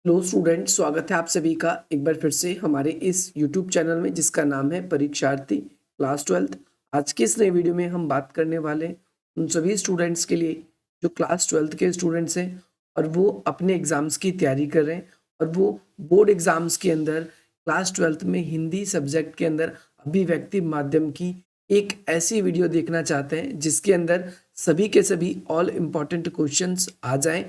Hello student, स्वागत है आप सभी का एक बार फिर से हमारे इस यूट्यूब चैनल में जिसका नाम है परीक्षार्थी क्लास 12। आज के इस नए वीडियो में हम बात करने वाले हैं उन सभी स्टूडेंट्स के लिए जो क्लास 12 के स्टूडेंट्स हैं और वो अपने एग्ज़ाम्स की तैयारी कर रहे हैं और वो बोर्ड एग्ज़ाम्स के अंदर क्लास 12 में हिंदी सब्जेक्ट के अंदर अभिव्यक्ति माध्यम की एक ऐसी वीडियो देखना चाहते हैं जिसके अंदर सभी के सभी ऑल इम्पॉर्टेंट क्वेश्चंस आ जाएं,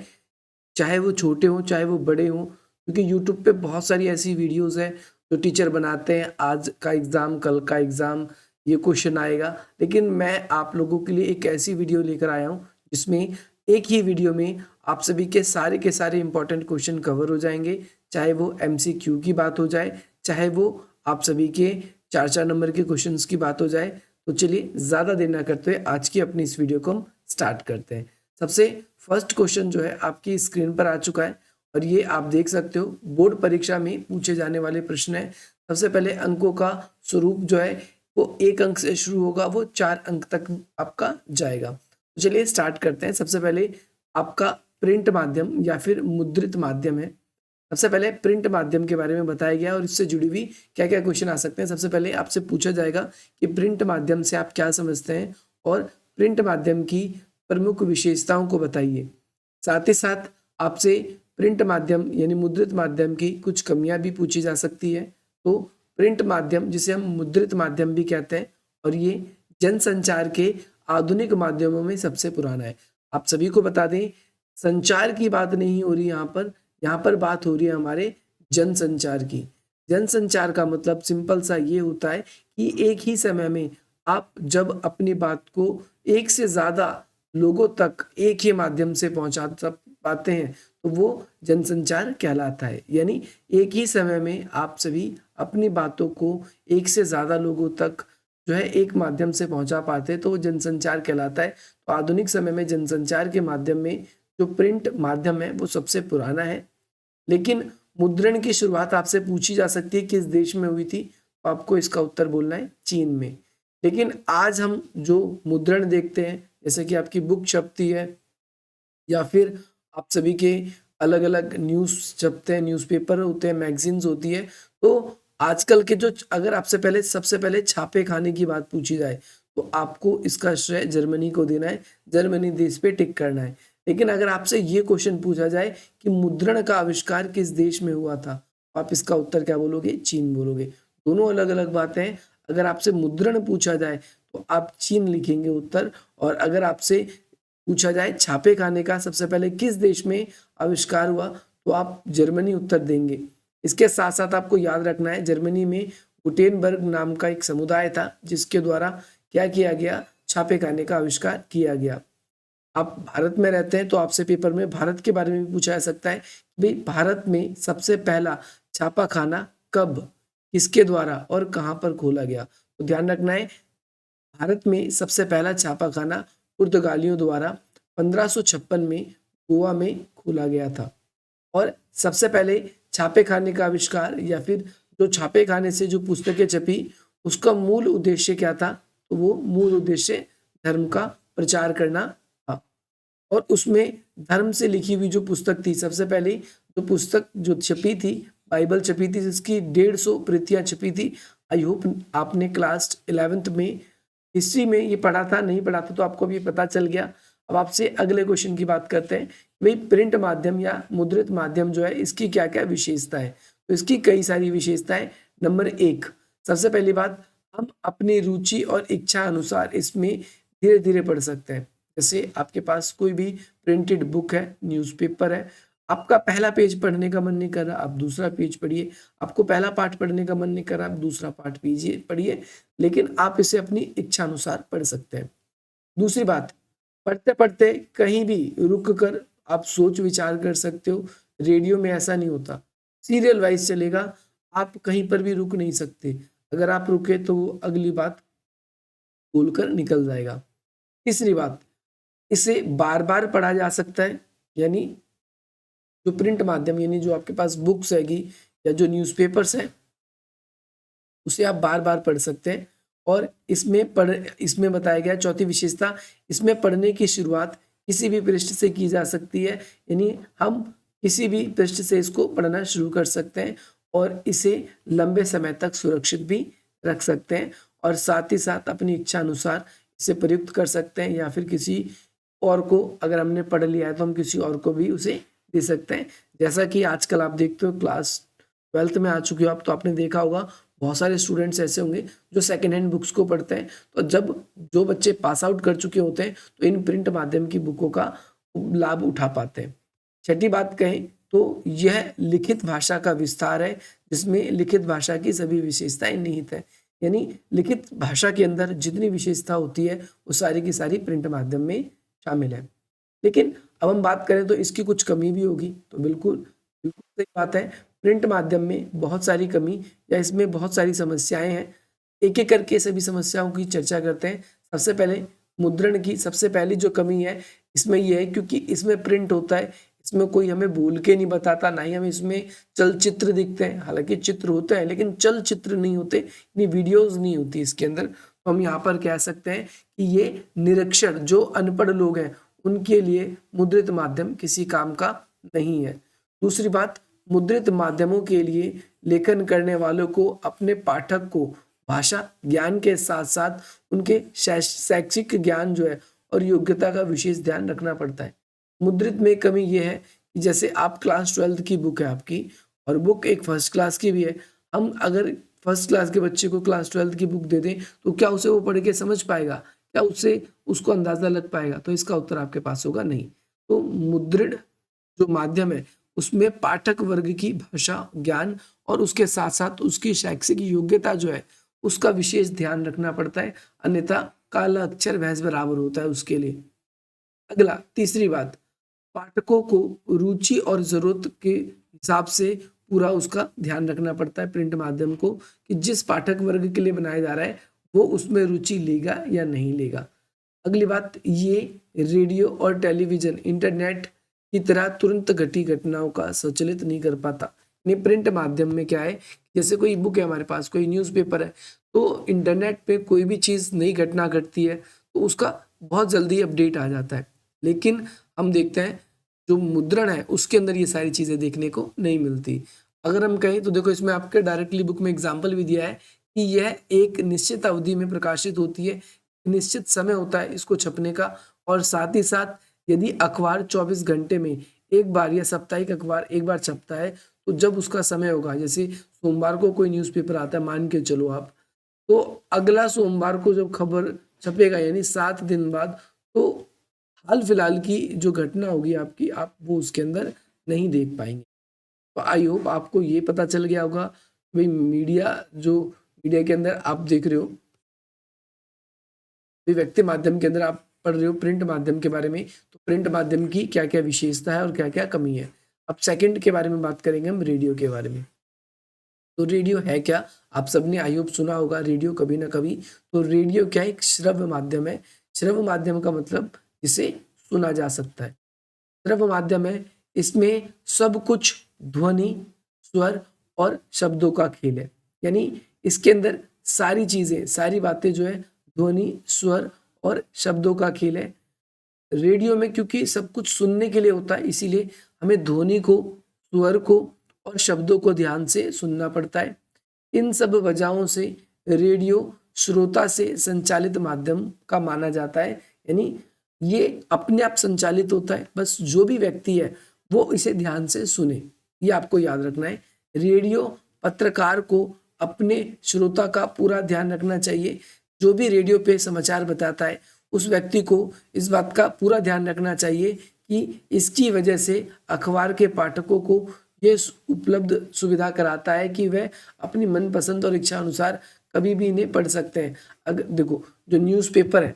चाहे वो छोटे हों चाहे वो बड़े हों, क्योंकि यूट्यूब पे बहुत सारी ऐसी वीडियोस हैं जो टीचर बनाते हैं। आज का एग्ज़ाम, कल का एग्ज़ाम, ये क्वेश्चन आएगा, लेकिन मैं आप लोगों के लिए एक ऐसी वीडियो लेकर आया हूँ जिसमें एक ही वीडियो में आप सभी के सारे इंपॉर्टेंट क्वेश्चन कवर हो जाएंगे। चाहे वो एमसीक्यू की बात हो जाए, चाहे वो आप सभी के 4-4 नंबर के क्वेश्चंस की बात हो जाए। तो चलिए ज़्यादा देर ना करते हुए आज की अपनी इस वीडियो को हम स्टार्ट करते हैं। सबसे फर्स्ट क्वेश्चन जो है आपकी स्क्रीन पर आ चुका है और ये आप देख सकते हो बोर्ड परीक्षा में पूछे जाने वाले प्रश्न है। सबसे पहले अंकों का स्वरूप जो है वो 1 अंक से शुरू होगा, वो 4 अंक तक आपका जाएगा। तो चलिए स्टार्ट करते हैं। सबसे पहले आपका प्रिंट माध्यम या फिर मुद्रित माध्यम है। सबसे पहले प्रिंट माध्यम के बारे में बताया गया और इससे जुड़ी हुई क्या क्या क्वेश्चन आ सकते हैं। सबसे पहले आपसे पूछा जाएगा कि प्रिंट माध्यम से आप क्या समझते हैं और प्रिंट माध्यम की प्रमुख विशेषताओं को बताइए। साथ ही साथ आपसे प्रिंट माध्यम यानी मुद्रित माध्यम की कुछ कमियां भी पूछी जा सकती है। तो प्रिंट माध्यम, जिसे हम मुद्रित माध्यम भी कहते हैं, और ये जनसंचार के आधुनिक माध्यमों में सबसे पुराना है। आप सभी को बता दें, संचार की बात नहीं हो रही यहाँ पर बात हो रही है हमारे जनसंचार की। जनसंचार का मतलब सिंपल सा ये होता है कि एक ही समय में आप जब अपनी बात को एक से ज्यादा लोगों तक एक ही माध्यम से पहुंचा पाते हैं तो वो जनसंचार कहलाता है। यानी एक ही समय में आप सभी अपनी बातों को एक से ज्यादा लोगों तक जो है एक माध्यम से पहुंचा पाते हैं तो वो जनसंचार कहलाता है। तो आधुनिक समय में जनसंचार के माध्यम में जो प्रिंट माध्यम है वो सबसे पुराना है। लेकिन मुद्रण की शुरुआत आपसे पूछी जा सकती है किस देश में हुई थी, तो आपको इसका उत्तर बोलना है चीन में। लेकिन आज हम जो मुद्रण देखते हैं, जैसे कि आपकी बुक छपती है या फिर आप सभी के अलग अलग न्यूज़ छपते हैं, न्यूज़पेपर होते हैं, मैगजीन्स होती है, तो आजकल के जो, अगर आपसे पहले सबसे पहले छापे खाने की बात पूछी जाए तो आपको इसका श्रेय जर्मनी को देना है, जर्मनी देश पे टिक करना है। लेकिन अगर आपसे ये क्वेश्चन पूछा जाए कि मुद्रण का आविष्कार किस देश में हुआ था, आप इसका उत्तर क्या बोलोगे? चीन बोलोगे। दोनों अलग अलग बातें हैं। अगर आपसे मुद्रण पूछा जाए तो आप चीन लिखेंगे उत्तर, और अगर आपसे पूछा जाए छापे खाने का सबसे पहले किस देश में आविष्कार हुआ तो आप जर्मनी उत्तर देंगे। इसके साथ साथ आपको याद रखना है, जर्मनी में गुटेनबर्ग नाम का एक समुदाय था जिसके द्वारा क्या किया गया? छापे खाने का आविष्कार किया गया। आप भारत में रहते हैं तो आपसे पेपर में भारत के बारे में भी पूछा जा सकता है कि भाई भारत में सबसे पहला छापा खाना कब, किसके द्वारा और कहाँ पर खोला गया। तो ध्यान रखना है, भारत में सबसे पहला छापा खाना पुर्तगालियों द्वारा 1556 में गोवा में खोला गया था। और सबसे पहले छापे खाने का आविष्कार या फिर जो छापे खाने से जो पुस्तकें छपी उसका मूल उद्देश्य क्या था? तो वो मूल उद्देश्य धर्म का प्रचार करना था। और उसमें धर्म से लिखी हुई जो पुस्तक थी, सबसे पहले जो पुस्तक जो छपी थी, बाइबल छपी थी जिसकी 150 प्रतियां छपी थी। आई होप आपने क्लास 11th में हिस्ट्री में ये पढ़ा था, नहीं पढ़ा था तो आपको भी पता चल गया। अब आपसे अगले क्वेश्चन की बात करते हैं, भाई प्रिंट माध्यम या मुद्रित माध्यम जो है इसकी क्या क्या विशेषता है? तो इसकी कई सारी विशेषताएं। नंबर 1, सबसे पहली बात, हम अपनी रुचि और इच्छा अनुसार इसमें धीरे धीरे पढ़ सकते हैं। जैसे आपके पास कोई भी प्रिंटेड बुक है, न्यूज़पेपर है, आपका पहला पेज पढ़ने का मन नहीं कर रहा, आप दूसरा पेज पढ़िए। आपको पहला पार्ट पढ़ने का मन नहीं कर रहा, आप दूसरा पार्ट पढ़िए, लेकिन आप इसे अपनी इच्छा अनुसार पढ़ सकते हैं। दूसरी बात, पढ़ते पढ़ते कहीं भी रुक कर आप सोच विचार कर सकते हो। रेडियो में ऐसा नहीं होता, सीरियल वाइज चलेगा, आप कहीं पर भी रुक नहीं सकते। अगर आप रुके तो वो अगली बात बोलकर निकल जाएगा। तीसरी बात, इसे बार बार पढ़ा जा सकता है, यानी जो प्रिंट माध्यम यानी जो आपके पास बुक्स हैगी या जो न्यूज़पेपर्स है उसे आप बार बार पढ़ सकते हैं। और इसमें बताया गया चौथी विशेषता, इसमें पढ़ने की शुरुआत किसी भी पृष्ठ से की जा सकती है, यानी हम किसी भी पृष्ठ से इसको पढ़ना शुरू कर सकते हैं और इसे लंबे समय तक सुरक्षित भी रख सकते हैं और साथ ही साथ अपनी इच्छा अनुसार इसे प्रयुक्त कर सकते हैं या फिर किसी और को, अगर हमने पढ़ लिया है तो हम किसी और को भी उसे दे सकते हैं। जैसा कि आजकल आप देखते हो क्लास 12th में आ चुके हो आप, तो आपने देखा होगा बहुत सारे स्टूडेंट्स ऐसे होंगे जो सेकेंड हैंड बुक्स को पढ़ते हैं। तो जब जो बच्चे पास आउट कर चुके होते हैं तो इन प्रिंट माध्यम की बुकों का लाभ उठा पाते हैं। छठी बात कहें तो यह लिखित भाषा का विस्तार है जिसमें लिखित भाषा की सभी विशेषताएं निहित है। यानी लिखित भाषा के अंदर जितनी विशेषता होती है वो सारी की सारी प्रिंट माध्यम में शामिल है। लेकिन अब हम बात करें तो इसकी कुछ कमी भी होगी, तो बिल्कुल बिल्कुल सही बात है। प्रिंट माध्यम में बहुत सारी कमी या इसमें बहुत सारी समस्याएं हैं। एक एक करके सभी समस्याओं की चर्चा करते हैं। सबसे पहले मुद्रण की सबसे पहली जो कमी है इसमें यह है क्योंकि इसमें प्रिंट होता है, इसमें कोई हमें बोल के नहीं बताता, ना ही हमें इसमें चलचित्र दिखते हैं। हालांकि चित्र होते हैं लेकिन चलचित्र नहीं होते, यानी वीडियोज नहीं होती इसके अंदर। तो हम यहाँ पर कह सकते हैं कि ये निरक्षर जो अनपढ़ लोग हैं उनके लिए मुद्रित माध्यम किसी काम का नहीं है। दूसरी बात, मुद्रित माध्यमों के लिए लेखन करने वालों को अपने पाठक को भाषा ज्ञान के साथ साथ उनके शैक्षिक ज्ञान जो है और योग्यता का विशेष ध्यान रखना पड़ता है। मुद्रित में कमी यह है कि जैसे आप क्लास 12th की बुक है आपकी और बुक एक फर्स्ट क्लास की भी है, हम अगर फर्स्ट क्लास के बच्चे को क्लास 12th की बुक दे दें तो क्या उसे वो पढ़ के समझ पाएगा, क्या उससे उसको अंदाजा लग पाएगा? तो इसका उत्तर आपके पास होगा नहीं। तो मुद्रित जो माध्यम है उसमें पाठक वर्ग की भाषा ज्ञान और उसके साथ साथ उसकी शैक्षिक योग्यता जो है उसका विशेष ध्यान रखना पड़ता है, अन्यथा काला अक्षर भैंस बराबर होता है उसके लिए। अगला तीसरी बात, पाठकों को रुचि और जरूरत के हिसाब से पूरा उसका ध्यान रखना पड़ता है प्रिंट माध्यम को, कि जिस पाठक वर्ग के लिए बनाया जा रहा है वो उसमें रुचि लेगा या नहीं लेगा। अगली बात, ये रेडियो और टेलीविजन इंटरनेट की तरह तुरंत घटी घटनाओं का संचालित नहीं कर पाता। नहीं, प्रिंट माध्यम में क्या है, जैसे कोई बुक है हमारे पास, कोई न्यूज़पेपर है, तो इंटरनेट पे कोई भी चीज़ नई घटना घटती है तो उसका बहुत जल्दी अपडेट आ जाता है। लेकिन हम देखते हैं जो मुद्रण है उसके अंदर ये सारी चीज़ें देखने को नहीं मिलती। अगर हम कहें तो देखो इसमें आपके डायरेक्टली बुक में एग्जाम्पल भी दिया है कि यह एक निश्चित अवधि में प्रकाशित होती है, निश्चित समय होता है इसको छपने का, और साथ ही साथ यदि अखबार 24 घंटे में एक बार या साप्ताहिक अखबार एक बार छपता है तो जब उसका समय होगा, जैसे सोमवार को कोई न्यूज़पेपर आता है मान के चलो आप, तो अगला सोमवार को जब खबर छपेगा यानी 7 दिन बाद, तो हाल फिलहाल की जो घटना होगी आपकी, आप वो उसके अंदर नहीं देख पाएंगे। तो आई होप आपको ये पता चल गया होगा भाई मीडिया के अंदर आप देख रहे हो, व्यक्ति माध्यम के अंदर आप पढ़ रहे हो प्रिंट माध्यम के बारे में, तो प्रिंट माध्यम की क्या क्या विशेषता है और क्या क्या कमी है। अब सेकंड के बारे में बात करेंगे हम, रेडियो के बारे में। तो रेडियो है क्या, आप सबने आई होप सुना होगा रेडियो कभी ना कभी। तो रेडियो क्या है, एक श्रव्य माध्यम है। श्रव्य माध्यम का मतलब जिसे सुना जा सकता है, श्रव्य माध्यम है। इसमें सब कुछ ध्वनि, स्वर और शब्दों का खेल है, यानी इसके अंदर सारी चीजें, सारी बातें जो है ध्वनि, स्वर और शब्दों का खेल है। रेडियो में क्योंकि सब कुछ सुनने के लिए होता है इसीलिए हमें ध्वनि को, स्वर को और शब्दों को ध्यान से सुनना पड़ता है। इन सब वजहों से रेडियो श्रोता से संचालित माध्यम का माना जाता है, यानी ये अपने आप संचालित होता है, बस जो भी व्यक्ति है वो इसे ध्यान से सुने, ये आपको याद रखना है। रेडियो पत्रकार को अपने श्रोता का पूरा ध्यान रखना चाहिए। जो भी रेडियो पे समाचार बताता है उस व्यक्ति को इस बात का पूरा ध्यान रखना चाहिए कि इसकी वजह से अखबार के पाठकों को ये उपलब्ध सुविधा कराता है कि वह अपनी मनपसंद और इच्छा अनुसार कभी भी इन्हें पढ़ सकते हैं। अगर देखो जो न्यूज़पेपर है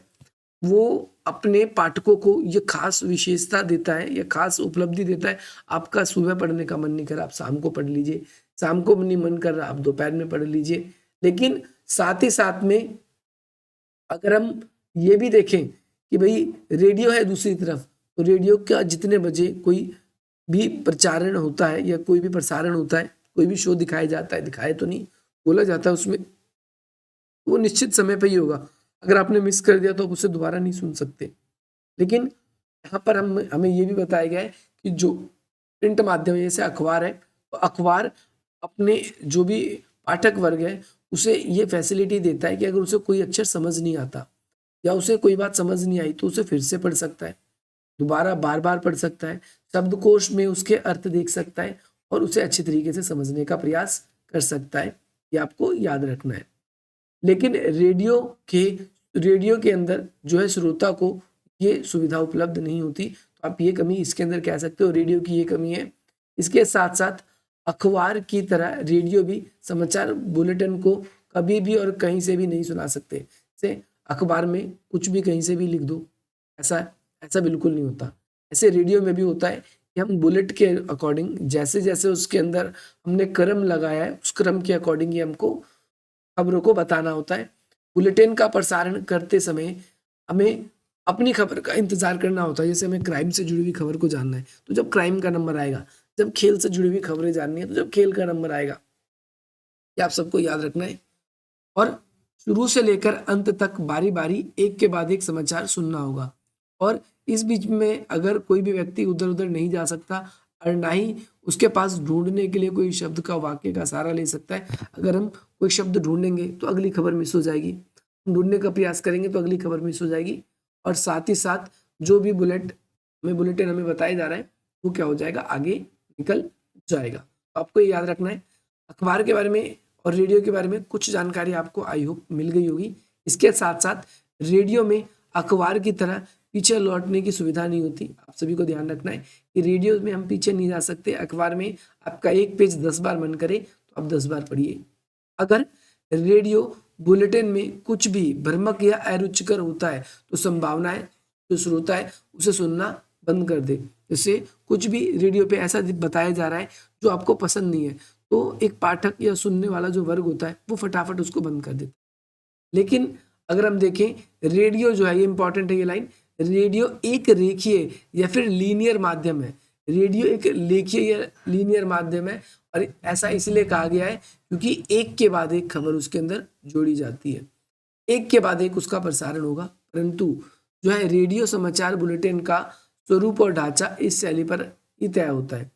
वो अपने पाठकों को ये खास विशेषता देता है, ये खास उपलब्धि देता है। आपका सुबह पढ़ने का मन नहीं कर रहा, आप शाम को पढ़ लीजिए, शाम को नहीं मन कर रहा आप दोपहर में पढ़ लीजिए। लेकिन साथ ही साथ में अगर हम ये भी देखें कि भाई रेडियो है दूसरी तरफ, तो रेडियो का जितने बजे कोई भी प्रचारण होता है या कोई भी प्रसारण होता है, कोई भी शो दिखाया जाता है, दिखाए तो नहीं, बोला जाता है उसमें, वो निश्चित समय पे ही होगा। अगर आपने मिस कर दिया तो आप उसे दोबारा नहीं सुन सकते। लेकिन यहाँ पर हमें ये भी बताया गया है कि जो प्रिंट माध्यम है, जैसे अखबार है, तो अखबार अपने जो भी पाठक वर्ग है उसे ये फैसिलिटी देता है कि अगर उसे कोई अक्षर समझ नहीं आता या उसे कोई बात समझ नहीं आई तो उसे फिर से पढ़ सकता है, दोबारा बार बार पढ़ सकता है, शब्दकोश में उसके अर्थ देख सकता है और उसे अच्छी तरीके से समझने का प्रयास कर सकता है। ये आपको याद रखना है। लेकिन रेडियो के अंदर जो है श्रोता को ये सुविधा उपलब्ध नहीं होती, तो आप ये कमी इसके अंदर कह सकते हो, रेडियो की ये कमी है। इसके साथ साथ अखबार की तरह रेडियो भी समाचार बुलेटिन को कभी भी और कहीं से भी नहीं सुना सकते। जैसे अखबार में कुछ भी कहीं से भी लिख दो, ऐसा ऐसा बिल्कुल नहीं होता। ऐसे रेडियो में भी होता है कि हम बुलेट के अकॉर्डिंग जैसे जैसे उसके अंदर हमने क्रम लगाया है उस क्रम के अकॉर्डिंग ही हमको खबरों को बताना होता है। बुलेटिन का प्रसारण करते समय हमें अपनी खबर का इंतजार करना होता है। जैसे हमें क्राइम से जुड़ी हुई खबर को जानना है तो जब क्राइम का नंबर आएगा, जब खेल से जुड़ी हुई खबरें जाननी है तो जब खेल का नंबर आएगा। ये आप सबको याद रखना है और शुरू से लेकर अंत तक बारी बारी एक के बाद एक समाचार सुनना होगा। और इस बीच में अगर कोई भी व्यक्ति उधर उधर नहीं जा सकता और ना ही उसके पास ढूंढने के लिए कोई शब्द का वाक्य का सहारा ले सकता है। अगर हम कोई शब्द ढूंढेंगे तो अगली खबर मिस हो जाएगी, ढूंढने का प्रयास करेंगे तो अगली खबर मिस हो जाएगी और साथ ही साथ जो भी बुलेटिन हमें बताया जा रहा है वो क्या हो जाएगा, आगे निकल जाएगा। तो आपको ये याद रखना है। अखबार के बारे में और रेडियो के बारे में कुछ जानकारी आपको आई होप मिल गई होगी। इसके साथ साथ रेडियो में अखबार की तरह पीछे लौटने की सुविधा नहीं होती। आप सभी को ध्यान रखना है कि रेडियो में हम पीछे नहीं जा सकते। अखबार में आपका एक पेज 10 बार मन करे तो आप 10 बार पढ़िए। अगर रेडियो बुलेटिन में कुछ भी भ्रामक या अरुचिकर होता है तो संभावना है जो श्रोता है उसे सुनना बंद कर दे। जैसे कुछ भी रेडियो पे ऐसा बताया जा रहा है जो आपको पसंद नहीं है तो एक पाठक या सुनने वाला जो वर्ग होता है वो फटाफट उसको बंद कर देता है। लेकिन अगर हम देखें रेडियो जो है, ये इंपॉर्टेंट है ये लाइन, रेडियो एक रेखीय या फिर लीनियर माध्यम है। रेडियो एक रेखीय या लीनियर माध्यम है और ऐसा इसलिए कहा गया है क्योंकि एक के बाद एक खबर उसके अंदर जोड़ी जाती है, एक के बाद एक उसका प्रसारण होगा। परंतु जो है रेडियो समाचार बुलेटिन का स्वरूप और ढांचा इस शैली पर ही तय होता है।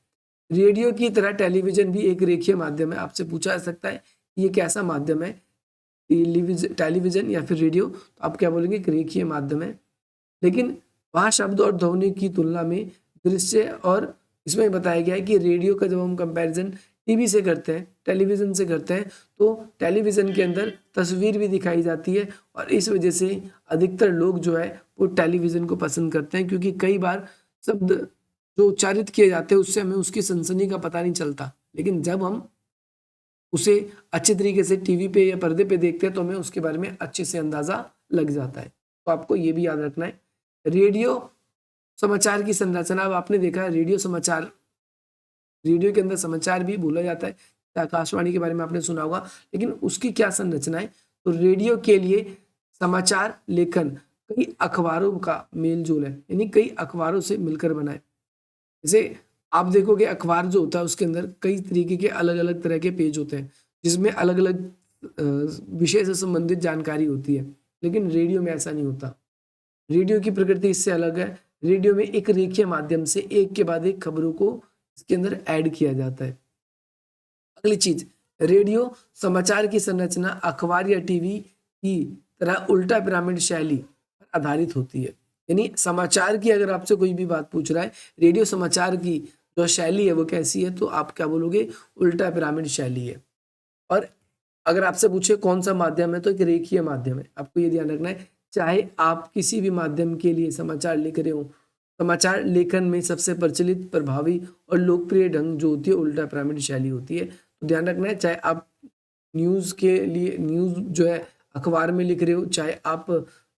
रेडियो की तरह टेलीविजन भी एक रेखीय माध्यम है। आपसे पूछा जा सकता है ये कैसा माध्यम है, टेलीविजन या फिर रेडियो, तो आप क्या बोलेंगे, एक रेखीय माध्यम है। लेकिन वहाँ शब्द और ध्वनि की तुलना में दृश्य, और इसमें बताया गया है कि रेडियो का जब हम कंपैरिजन टीवी से करते हैं, टेलीविजन से करते हैं, तो टेलीविजन के अंदर तस्वीर भी दिखाई जाती है और इस वजह से अधिकतर लोग जो है वो टेलीविजन को पसंद करते हैं क्योंकि कई बार शब्द जो उच्चारित किए जाते हैं उससे हमें उसकी सनसनी का पता नहीं चलता। लेकिन जब हम उसे अच्छे तरीके से टीवी पे या पर्दे पे देखते हैं तो हमें उसके बारे में अच्छे से अंदाजा लग जाता है। तो आपको ये भी याद रखना है। रेडियो समाचार की संरचना, अब आपने देखा है रेडियो के अंदर समाचार भी बोला जाता है, आकाशवाणी के बारे में आपने सुना होगा, लेकिन उसकी क्या संरचना है, तो रेडियो के लिए समाचार लेखन कई अखबारों का मेल जोल है, यानी कई अखबारों से मिलकर बना है। जैसे आप देखोगे अखबार जो होता है उसके अंदर कई तरीके के अलग अलग तरह के पेज होते हैं जिसमें अलग अलग विषय से संबंधित जानकारी होती है, लेकिन रेडियो में ऐसा नहीं होता। रेडियो की प्रकृति इससे अलग है। रेडियो में एक रेखीय माध्यम से एक के बाद एक खबरों को इसके अंदर ऐड किया जाता है। अगली चीज, रेडियो समाचार की संरचना अखबार या टीवी की तरह उल्टा पिरामिड शैली पर आधारित होती है। यानी समाचार की अगर आपसे कोई भी बात पूछ रहा है, रेडियो समाचार की जो शैली है वो कैसी है, तो आप क्या बोलोगे, उल्टा पिरामिड शैली है। और अगर आपसे पूछे कौन सा माध्यम है, तो एक रेखीय माध्यम है। आपको ये ध्यान रखना है, चाहे आप किसी भी माध्यम के लिए समाचार लिख रहे हो, समाचार लेखन में सबसे प्रचलित, प्रभावी और लोकप्रिय ढंग जो होती है उल्टा पिरामिड शैली होती है। तो ध्यान रखना है, चाहे आप न्यूज़ के लिए न्यूज़ जो है अखबार में लिख रहे हो, चाहे आप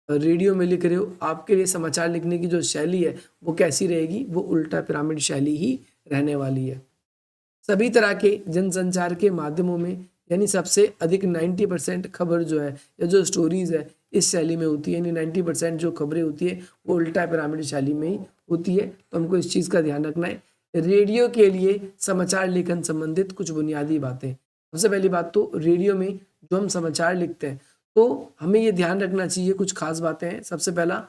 रेडियो में लिख रहे हो, आपके लिए समाचार लिखने की जो शैली है वो कैसी रहेगी, वो उल्टा पिरामिड शैली ही रहने वाली है। सभी तरह के जनसंचार के माध्यमों में यानी सबसे अधिक 90% खबर जो है या जो स्टोरीज है इस शैली में होती है, यानी 90% जो खबरें होती है वो उल्टा पिरामिड शैली में ही होती है। तो हमको इस चीज़ का ध्यान रखना है। रेडियो के लिए समाचार लेखन संबंधित कुछ बुनियादी बातें। सबसे पहली बात, तो रेडियो में जो हम समाचार लिखते हैं तो हमें ये ध्यान रखना चाहिए, कुछ खास बातें हैं। सबसे पहला,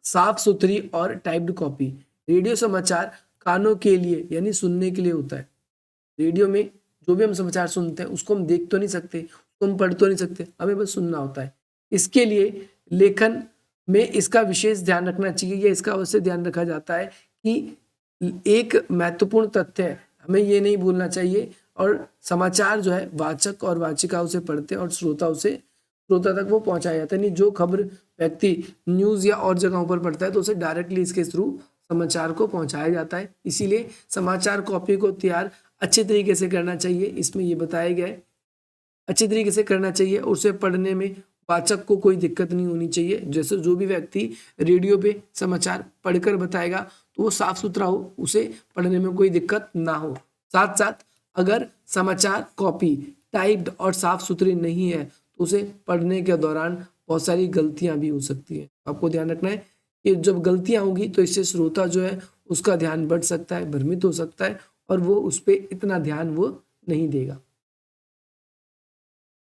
साफ सुथरी और टाइप्ड कॉपी। रेडियो समाचार कानों के लिए यानी सुनने के लिए होता है। रेडियो में जो भी हम समाचार सुनते हैं उसको हम देख तो नहीं सकते, उसको हम पढ़ तो नहीं सकते, हमें बस सुनना होता है। इसके लिए लेखन में इसका विशेष ध्यान रखना चाहिए, या इसका अवश्य ध्यान रखा जाता है कि एक महत्वपूर्ण तथ्य है, हमें ये नहीं भूलना चाहिए। और समाचार जो है वाचक और वाचिका उसे पढ़ते हैं और श्रोता तक वो पहुंचाया जाता है। नहीं, जो खबर व्यक्ति न्यूज़ या और जगहों पर पढ़ता है तो उसे डायरेक्टली इसके थ्रू समाचार को पहुंचाया जाता है। इसीलिए समाचार कॉपी को तैयार अच्छे तरीके से करना चाहिए, इसमें ये बताया गया है अच्छे तरीके से करना चाहिए। उसे पढ़ने में वाचक को कोई दिक्कत नहीं होनी चाहिए। जैसे जो भी व्यक्ति रेडियो पे समाचार पढ़कर बताएगा तो वो साफ सुथरा हो, उसे पढ़ने में कोई दिक्कत ना हो। साथ साथ अगर समाचार कॉपी टाइप्ड और साफ सुथरी नहीं है तो उसे पढ़ने के दौरान बहुत सारी गलतियां भी हो सकती हैं। आपको ध्यान रखना है कि जब गलतियां होंगी तो इससे श्रोता जो है उसका ध्यान बढ़ सकता है, भ्रमित हो सकता है और वो उस पर इतना ध्यान वो नहीं देगा।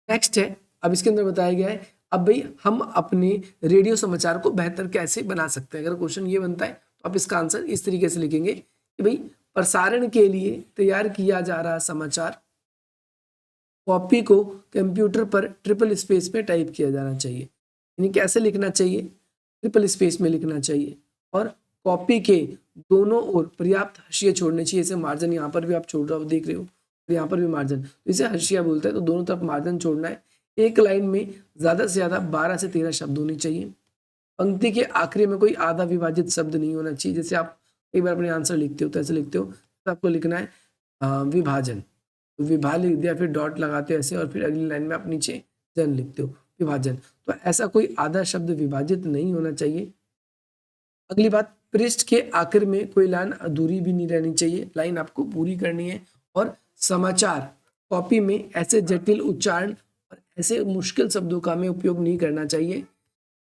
नेक्स्ट है, अब इसके अंदर बताया गया है अब भाई हम अपने रेडियो समाचार को बेहतर कैसे बना सकते हैं। अगर क्वेश्चन ये बनता है तो आप इसका आंसर इस तरीके से लिखेंगे कि भाई प्रसारण के लिए तैयार किया जा रहा समाचार कॉपी को कंप्यूटर पर ट्रिपल स्पेस में टाइप किया जाना चाहिए। यानी कैसे लिखना चाहिए, ट्रिपल स्पेस में लिखना चाहिए और कॉपी के दोनों ओर पर्याप्त हाशिए छोड़ने चाहिए। जैसे मार्जिन यहाँ पर भी आप छोड़ रहे हो, देख रहे हो, और यहाँ पर भी मार्जिन, तो इसे हाशिया बोलते हैं। तो दोनों तरफ मार्जिन छोड़ना है। एक लाइन में ज़्यादा से ज़्यादा 12 से 13 शब्द होने चाहिए। पंक्ति के आखिरी में कोई आधा विभाजित शब्द नहीं होना चाहिए। जैसे आप एक बार अपने आंसर लिखते हो तो ऐसे लिखते हो, तो आपको लिखना है विभाजन, विभा लिख दिया, फिर डॉट लगाते हो ऐसे, और फिर अगली लाइन में आप नीचे जन लिखते हो, विभाजन। तो ऐसा कोई आधा शब्द विभाजित नहीं होना चाहिए। अगली बात, पृष्ठ के आखिर में कोई लाइन अधूरी भी नहीं रहनी चाहिए, लाइन आपको पूरी करनी है। और समाचार कॉपी में ऐसे जटिल उच्चारण और ऐसे मुश्किल शब्दों का हमें उपयोग नहीं करना चाहिए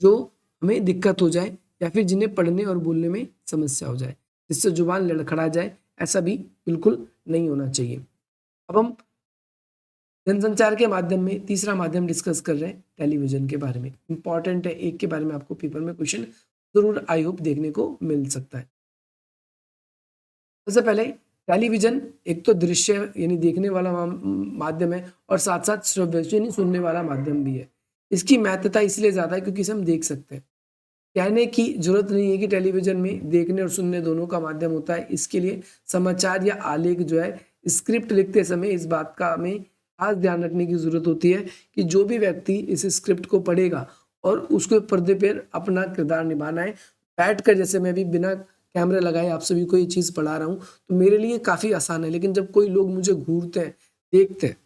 जो हमें दिक्कत हो जाए या फिर जिन्हें पढ़ने और बोलने में समस्या हो जाए, जिससे जुबान लड़खड़ा जाए, ऐसा भी बिल्कुल नहीं होना चाहिए। अब हम जनसंचार के माध्यम में तीसरा माध्यम डिस्कस कर रहे हैं, टेलीविजन के बारे में। इंपॉर्टेंट है, एक के बारे में आपको पेपर में क्वेश्चन जरूर आई होप देखने को मिल सकता है। सबसे पहले टेलीविजन एक तो दृश्य यानी देखने वाला माध्यम है और साथ साथ श्रव्य यानी सुनने वाला माध्यम भी है। इसकी महत्वता इसलिए ज्यादा है क्योंकि इसे हम देख सकते हैं। कहने की जरूरत नहीं है कि टेलीविजन में देखने और सुनने दोनों का माध्यम होता है। इसके लिए समाचार या आलेख जो है स्क्रिप्ट लिखते समय इस बात का हमें खास ध्यान रखने की जरूरत होती है कि जो भी व्यक्ति इस स्क्रिप्ट को पढ़ेगा और उसको पर्दे पर अपना किरदार निभाना है। बैठकर जैसे मैं भी बिना कैमरा लगाए आप सभी को ये चीज़ पढ़ा रहा हूँ तो मेरे लिए काफ़ी आसान है, लेकिन जब कोई लोग मुझे घूरते हैं, देखते हैं,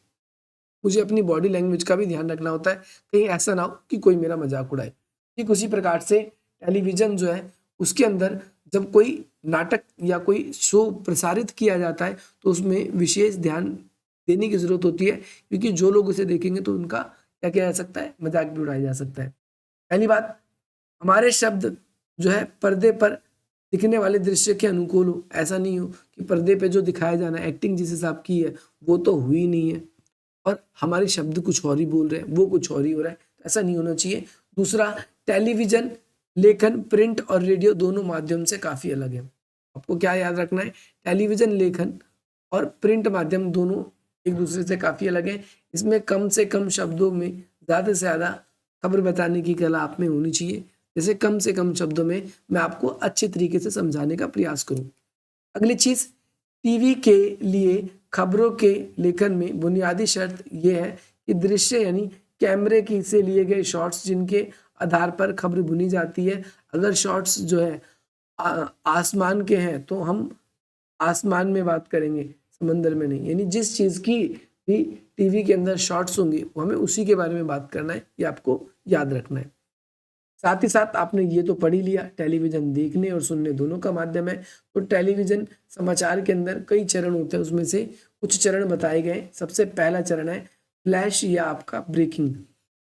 मुझे अपनी बॉडी लैंग्वेज का भी ध्यान रखना होता है, कहीं ऐसा ना हो कि कोई मेरा मजाक उड़ाए। ठीक उसी प्रकार से टेलीविज़न जो है उसके अंदर जब कोई नाटक या कोई शो प्रसारित किया जाता है तो उसमें विशेष ध्यान देने की जरूरत होती है, क्योंकि जो लोग उसे देखेंगे तो उनका क्या किया जा सकता है, मजाक भी उड़ाया जा सकता है। पहली बात, हमारे शब्द जो है पर्दे पर दिखने वाले दृश्य के अनुकूल हो। ऐसा नहीं हो कि पर्दे पे जो दिखाया जाना है, एक्टिंग जिस हिसाब की है वो तो हुई नहीं है और हमारे शब्द कुछ और ही बोल रहे हैं, वो कुछ और ही हो रहा है। ऐसा नहीं होना चाहिए। दूसरा, टेलीविजन लेखन प्रिंट और रेडियो दोनों माध्यम से काफ़ी अलग है। आपको क्या याद रखना है, टेलीविजन लेखन और प्रिंट माध्यम दोनों एक दूसरे से काफ़ी अलग है। इसमें कम से कम शब्दों में ज़्यादा से ज़्यादा खबर बताने की कला आप में होनी चाहिए। जैसे कम से कम शब्दों में मैं आपको अच्छे तरीके से समझाने का प्रयास करूं। अगली चीज़, टीवी के लिए खबरों के लेखन में बुनियादी शर्त यह है कि दृश्य यानी कैमरे की से लिए गए शॉट्स जिनके आधार पर खबर बुनी जाती है। अगर शॉट्स जो है आसमान के हैं तो हम आसमान में बात करेंगे, समंदर में नहीं। यानी जिस चीज़ की भी टीवी के अंदर शॉट्स होंगे वो हमें उसी के बारे में बात करना है, ये आपको याद रखना है। साथ ही साथ आपने ये तो पढ़ ही लिया, टेलीविजन देखने और सुनने दोनों का माध्यम है। तो टेलीविजन समाचार के अंदर कई चरण होते हैं, उसमें से कुछ चरण बताए गए। सबसे पहला चरण है फ्लैश या आपका ब्रेकिंग।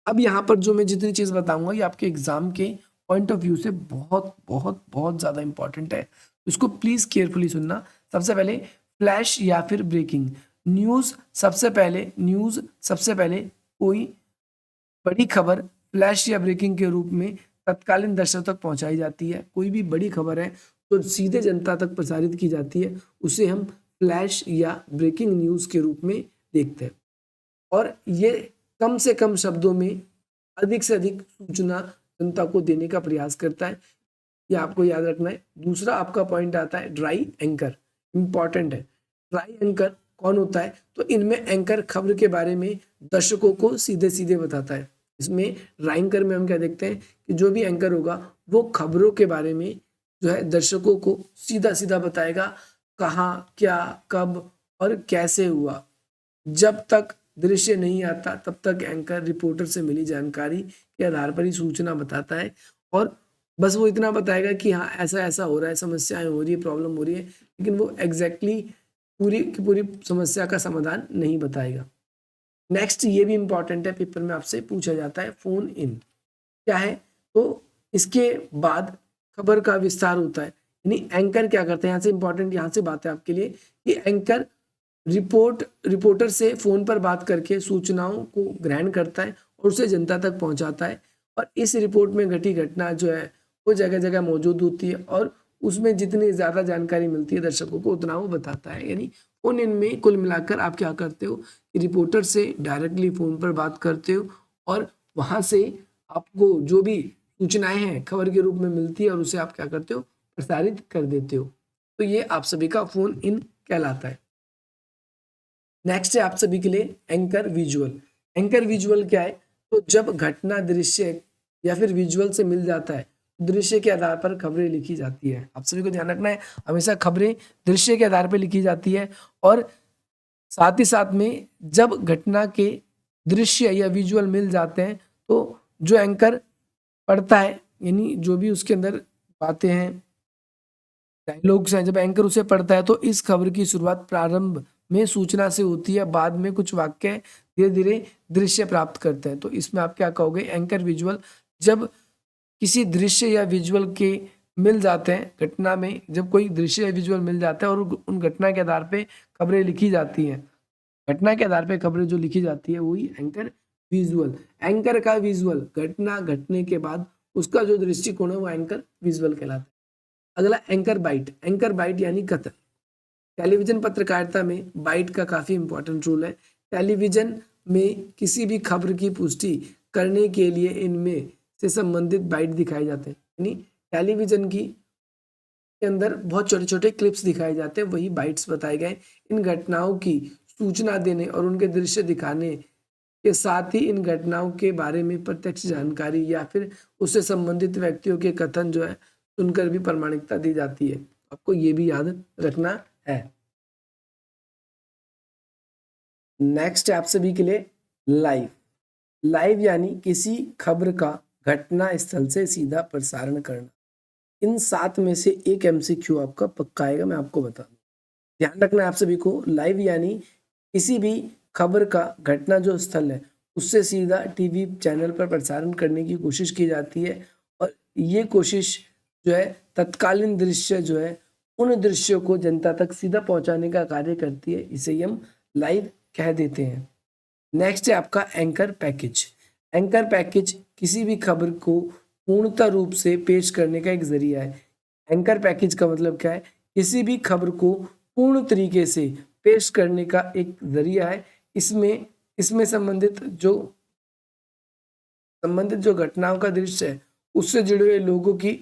अब यहाँ पर जो मैं जितनी चीज़ बताऊंगा ये आपके एग्जाम के पॉइंट ऑफ व्यू से बहुत बहुत बहुत ज़्यादा इंपॉर्टेंट है, इसको प्लीज़ केयरफुली सुनना। सबसे पहले फ्लैश या फिर ब्रेकिंग। न्यूज़ सबसे पहले कोई बड़ी खबर फ्लैश या ब्रेकिंग के रूप में तत्कालीन दर्शकों तक पहुंचाई जाती है। कोई भी बड़ी खबर है जो सीधे जनता तक प्रसारित की जाती है उसे हम फ्लैश या ब्रेकिंग न्यूज़ के रूप में देखते हैं। और ये कम से कम शब्दों में अधिक से अधिक सूचना जनता को देने का प्रयास करता है, ये आपको याद रखना है। दूसरा आपका पॉइंट आता है ड्राई एंकर, इंपॉर्टेंट है। ड्राई एंकर कौन होता है? तो इनमें एंकर खबर के बारे में दर्शकों को सीधे सीधे बताता है। इसमें ड्राई एंकर में हम क्या देखते हैं कि जो भी एंकर होगा वो खबरों के बारे में जो है दर्शकों को सीधा सीधा बताएगा, कहाँ, क्या, कब और कैसे हुआ। जब तक दृश्य नहीं आता तब तक एंकर रिपोर्टर से मिली जानकारी के आधार पर ही सूचना बताता है, और बस वो इतना बताएगा कि हाँ ऐसा ऐसा हो रहा है, समस्याएं हो रही है, प्रॉब्लम हो रही है, लेकिन वो एग्जैक्टली पूरी की पूरी समस्या का समाधान नहीं बताएगा। नेक्स्ट ये भी इंपॉर्टेंट है, पेपर में आपसे पूछा जाता है फोन इन क्या है? तो इसके बाद खबर का विस्तार होता है, यानी एंकर क्या करते हैं, यहाँ से इंपॉर्टेंट यहाँ से बात है आपके लिए कि एंकर रिपोर्टर से फोन पर बात करके सूचनाओं को ग्रहण करता है और उसे जनता तक पहुंचाता है, और इस रिपोर्ट में घटी घटना जो है वो जगह जगह मौजूद होती है, और उसमें जितनी ज़्यादा जानकारी मिलती है दर्शकों को उतना वो बताता है। यानी फोन इन में कुल मिलाकर आप क्या करते हो कि रिपोर्टर से डायरेक्टली फ़ोन पर बात करते हो, और वहाँ से आपको जो भी सूचनाएं हैं खबर के रूप में मिलती है और उसे आप क्या करते हो, प्रसारित कर देते हो। तो ये आप सभी का फोन इन कहलाता है। नेक्स्ट है आप सभी के लिए एंकर विजुअल। एंकर विजुअल क्या है? तो जब घटना दृश्य या फिर विजुअल से मिल जाता है, दृश्य के आधार पर खबरें लिखी जाती है। आप सभी को ध्यान रखना है, हमेशा खबरें दृश्य के आधार पर लिखी जाती है, और साथ ही साथ में जब घटना के दृश्य या विजुअल मिल जाते हैं तो जो एंकर पढ़ता है, यानी जो भी उसके अंदर बातें हैं, डायलॉग्स हैं, जब एंकर उसे पढ़ता है तो इस खबर की शुरुआत प्रारंभ में सूचना से होती है, बाद में कुछ वाक्य धीरे धीरे दृश्य प्राप्त करते हैं। तो इसमें आप क्या कहोगे, एंकर विजुअल, जब किसी दृश्य या विजुअल के मिल जाते हैं, घटना में जब कोई दृश्य या विजुअल मिल जाता है और उन घटना के आधार पे खबरें लिखी जाती हैं, घटना के आधार पे खबरें जो लिखी जाती है वही एंकर विजुअल। एंकर का विजुअल, घटना घटने के बाद उसका जो दृष्टिकोण है वो एंकर विजुअल कहलाता है। अगला एंकर बाइट। एंकर बाइट यानी कथन। टेलीविजन पत्रकारिता में बाइट का काफी इंपॉर्टेंट रोल है। टेलीविजन में किसी भी खबर की पुष्टि करने के लिए इनमें से संबंधित बाइट दिखाए जाते हैं, यानी टेलीविजन की के अंदर बहुत छोटे छोटे क्लिप्स दिखाए जाते हैं, वही बाइट्स बताए गए। इन घटनाओं की सूचना देने और उनके दृश्य दिखाने के साथ ही इन घटनाओं के बारे में प्रत्यक्ष जानकारी या फिर उससे संबंधित व्यक्तियों के कथन जो है सुनकर भी प्रामाणिकता दी जाती है। आपको ये भी याद रखना है। नेक्स्ट है आप सभी के लिए लाइव। लाइव यानी किसी खबर का घटना स्थल से सीधा प्रसारण करना। इन 7 में से एक एमसीक्यू आपका पक्का आएगा, मैं आपको बता दूं। ध्यान रखना है आप सभी को, लाइव यानी किसी भी खबर का घटना जो स्थल है उससे सीधा टीवी चैनल पर प्रसारण करने की कोशिश की जाती है, और ये कोशिश जो है तत्कालीन दृश्य जो है उन दृश्यों को जनता तक सीधा पहुंचाने का कार्य करती है, इसे हम लाइव कह देते हैं। नेक्स्ट है आपका एंकर पैकेज। एंकर पैकेज किसी भी खबर को पूर्णतः रूप से पेश करने का एक जरिया है। एंकर पैकेज का मतलब क्या है? किसी भी खबर को पूर्ण तरीके से पेश करने का एक जरिया है। इसमें इसमें संबंधित जो घटनाओं का दृश्य है उससे जुड़े हुए लोगों की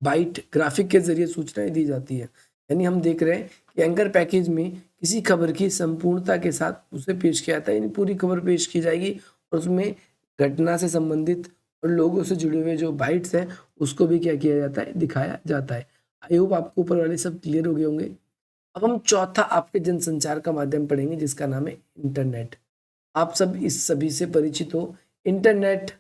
बाइट ग्राफिक के जरिए सूचनाएं दी जाती है। यानी हम देख रहे हैं कि एंकर पैकेज में किसी खबर की संपूर्णता के साथ उसे पेश किया जाता है, यानी पूरी खबर पेश की जाएगी और उसमें घटना से संबंधित और लोगों से जुड़े हुए जो बाइट्स हैं उसको भी क्या किया जाता है, दिखाया जाता है। आई होप आपको ऊपर वाले सब क्लियर हो गए होंगे। अब हम चौथा आपके जनसंचार का माध्यम पढ़ेंगे जिसका नाम है इंटरनेट। आप सब इस सभी से परिचित हो। इंटरनेट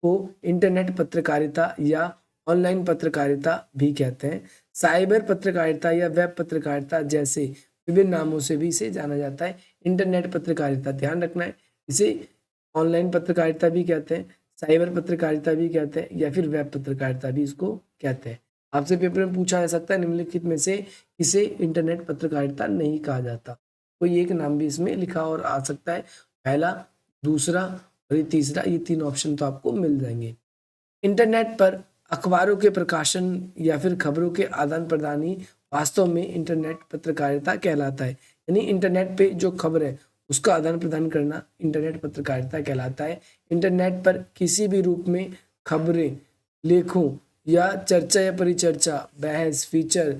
को इंटरनेट पत्रकारिता या ऑनलाइन पत्रकारिता भी कहते हैं। साइबर पत्रकारिता या वेब पत्रकारिता जैसे विभिन्न नामों से भी इसे जाना जाता है। इंटरनेट पत्रकारिता, ध्यान रखना है, इसे ऑनलाइन पत्रकारिता भी कहते हैं, साइबर पत्रकारिता भी कहते हैं, या फिर वेब पत्रकारिता भी इसको कहते हैं। आपसे पेपर में पूछा जा सकता है निम्नलिखित में से इसे इंटरनेट पत्रकारिता नहीं कहा जाता, कोई एक नाम भी इसमें लिखा और आ सकता है, पहला, दूसरा और ये तीसरा, ये 3 ऑप्शन तो आपको मिल जाएंगे। इंटरनेट पर अखबारों के प्रकाशन या फिर खबरों के आदान प्रदान ही वास्तव में इंटरनेट पत्रकारिता कहलाता है। यानी इंटरनेट पे जो खबर है उसका आदान प्रदान करना इंटरनेट पत्रकारिता कहलाता है। इंटरनेट पर किसी भी रूप में खबरें, लेखों या चर्चा या परिचर्चा, बहस, फीचर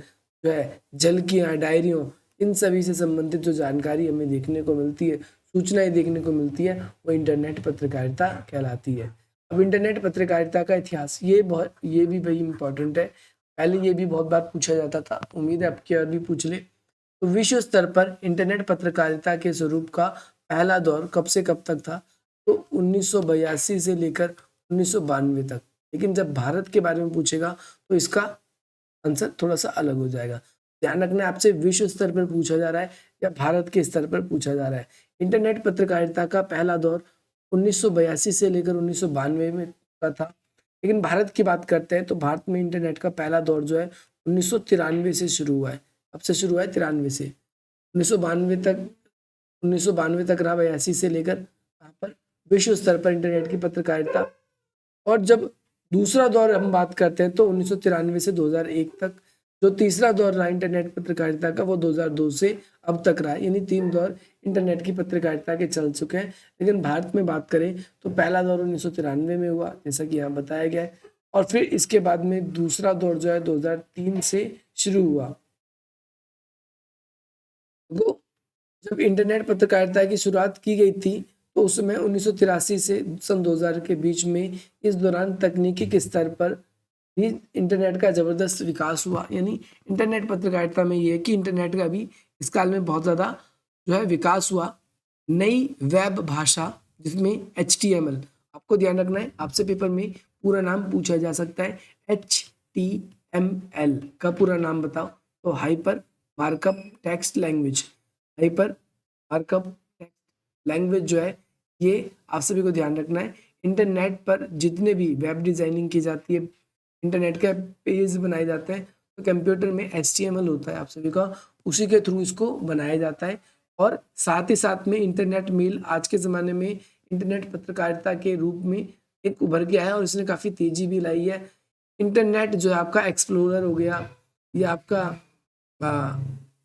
जो है, झलकियाँ, डायरियों, इन सभी से संबंधित जो जानकारी हमें देखने को मिलती है, सूचनाएं देखने को मिलती है, वो इंटरनेट पत्रकारिता कहलाती है। अब इंटरनेट पत्रकारिता का इतिहास, ये भी भाई इम्पोर्टेंट है। पहले ये भी बहुत बार पूछा जाता था, उम्मीद है आपकी और भी पूछ ले। तो विश्व स्तर पर इंटरनेट पत्रकारिता के स्वरूप का पहला दौर कब से कब तक था? तो 1982 से लेकर 1992 तक। लेकिन जब भारत के बारे में पूछेगा तो इसका आंसर थोड़ा सा अलग हो जाएगा। ध्यान रखना, आपसे विश्व स्तर पर पूछा जा रहा है या भारत के स्तर पर पूछा जा रहा है। इंटरनेट पत्रकारिता का पहला दौर 1982 से लेकर 1992 में का था। लेकिन भारत की बात करते हैं तो भारत में इंटरनेट का पहला दौर जो है 1993 से शुरू हुआ है। अब से शुरू हुआ है 93 से 1992 तक रहा, 82 से लेकर यहाँ पर विश्व स्तर पर इंटरनेट की पत्रकारिता। और जब दूसरा दौर हम बात करते हैं तो 1993 से 2001 तक। जो तीसरा दौर रहा इंटरनेट पत्रकारिता का वो 2002 से अब तक रहा है। यानी 3 दौर इंटरनेट की पत्रकारिता के चल चुके हैं। लेकिन भारत में बात करें तो पहला दौर 1993 में हुआ, जैसा कि यहाँ बताया गया है। और फिर इसके बाद में दूसरा दौर जो है 2003 से शुरू हुआ। तो जब इंटरनेट पत्रकारिता की शुरुआत की गई थी तो उस समय 1983 से सन 2000 के बीच में, इस दौरान तकनीकी के स्तर पर भी इंटरनेट का जबरदस्त विकास हुआ। यानी इंटरनेट पत्रकारिता में ये है कि इंटरनेट का भी इस काल में बहुत ज़्यादा जो है विकास हुआ। नई वेब भाषा जिसमें HTML, आपको ध्यान रखना है, आपसे पेपर में पूरा नाम पूछा जा सकता है। HTML का पूरा नाम बताओ, तो hyper markup text language. Hyper markup text language जो है, ये आप सभी को ध्यान रखना है। इंटरनेट पर जितने भी वेब डिजाइनिंग की जाती है, इंटरनेट के पेज बनाए जाते हैं, तो कंप्यूटर में HTML होता है आप सभी का, उसी के थ्रू इसको बनाया जाता है। और साथ ही साथ में इंटरनेट मेल आज के ज़माने में इंटरनेट पत्रकारिता के रूप में एक उभर के आया और इसने काफ़ी तेज़ी भी लाई है। इंटरनेट जो है आपका एक्सप्लोरर हो गया, या आपका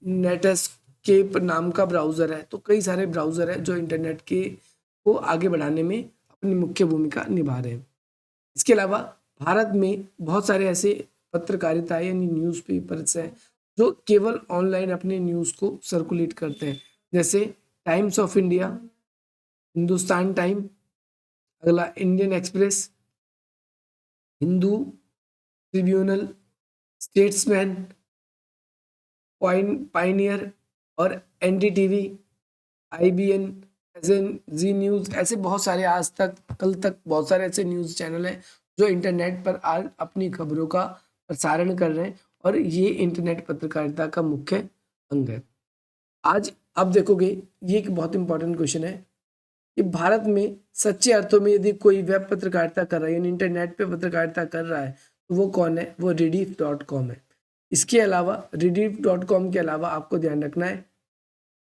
नेटस्केप नाम का ब्राउज़र है। तो कई सारे ब्राउज़र है जो इंटरनेट के को आगे बढ़ाने में अपनी मुख्य भूमिका निभा रहे हैं। इसके अलावा भारत में बहुत सारे ऐसे पत्रकारिता यानी न्यूज़पेपर्स हैं जो केवल ऑनलाइन अपने न्यूज़ को सर्कुलेट करते हैं, जैसे Times of India, Hindustan time, अगला Indian Express, Hindu tribunal, Statesman, Pioneer और NDTV, IBN, जी न्यूज़, ऐसे बहुत सारे, आज तक, कल तक, बहुत सारे ऐसे न्यूज़ चैनल हैं जो इंटरनेट पर आज अपनी खबरों का प्रसारण कर रहे हैं। और ये इंटरनेट पत्रकारिता का मुख्य अंग है। आज अब देखोगे, ये एक बहुत इंपॉर्टेंट क्वेश्चन है कि भारत में सच्चे अर्थों में यदि कोई वेब पत्रकारिता कर रहा है यानी इंटरनेट पे पत्रकारिता कर रहा है तो वो कौन है? वो rediff.com है। इसके अलावा rediff.com के अलावा आपको ध्यान रखना है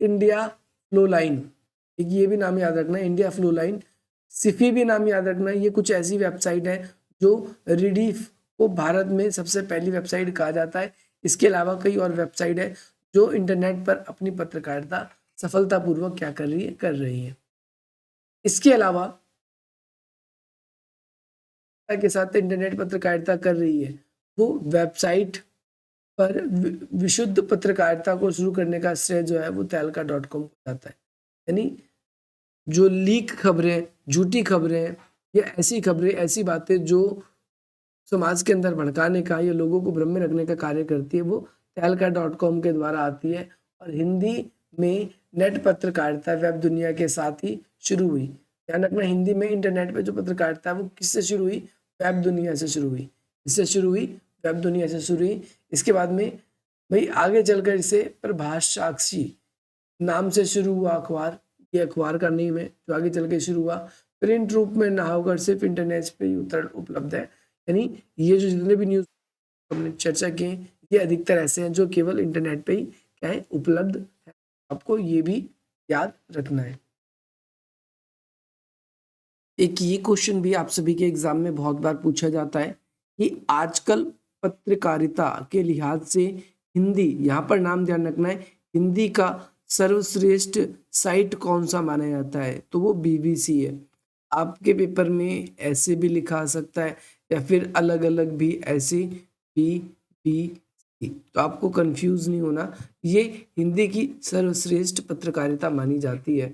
इंडिया फ्लो लाइन, एक ये भी नाम याद रखना है, इंडिया फ्लो लाइन, सिफी भी नाम याद रखना है। ये कुछ ऐसी वेबसाइट है जो रिडीफ को भारत में सबसे पहली वेबसाइट कहा जाता है। इसके अलावा कई और वेबसाइट है जो इंटरनेट पर अपनी पत्रकारिता सफलतापूर्वक क्या कर रही है। इसके अलावा के साथ इंटरनेट पत्रकारिता कर रही है वो वेबसाइट पर विशुद्ध पत्रकारिता को शुरू करने का श्रेय जो है वो तहलका.com को जाता है। यानी जो लीक खबरें, झूठी खबरें या ऐसी खबरें, ऐसी बातें जो समाज के अंदर भड़काने का या लोगों को भ्रम में रखने का कार्य करती है, वो तहलका.com के द्वारा आती है। और हिंदी में नेट पत्रकारिता वेब दुनिया के साथ ही शुरू हुई। ध्यान रखना, हिंदी में इंटरनेट पे जो पत्रकारिता है वो किससे शुरू हुई? वेब दुनिया से शुरू हुई। इससे शुरू हुई, वेब दुनिया से शुरू हुई। इसके बाद में भाई आगे चलकर इसे प्रभास साक्षी नाम से शुरू हुआ अखबार। ये अखबार का नेम है जो आगे चल के शुरू हुआ। प्रिंट रूप में ना होकर सिर्फ इंटरनेट पे ही उपलब्ध है। यानी ये जो जितने भी न्यूज़ हमने चर्चा किए ये अधिकतर ऐसे हैं जो केवल इंटरनेट पे ही क्या है, उपलब्ध है। आपको ये भी याद रखना है। एक ये क्वेश्चन भी आप सभी के एग्जाम में बहुत बार पूछा जाता है कि आजकल पत्रकारिता के लिहाज से हिंदी, यहाँ पर नाम ध्यान रखना है, हिंदी का सर्वश्रेष्ठ साइट कौन सा माना जाता है, तो वो बीबीसी है। आपके पेपर में ऐसे भी लिखा आ सकता है या फिर अलग अलग भी ऐसे बीबीसी, तो आपको कंफ्यूज नहीं होना, ये हिंदी की सर्वश्रेष्ठ पत्रकारिता मानी जाती है।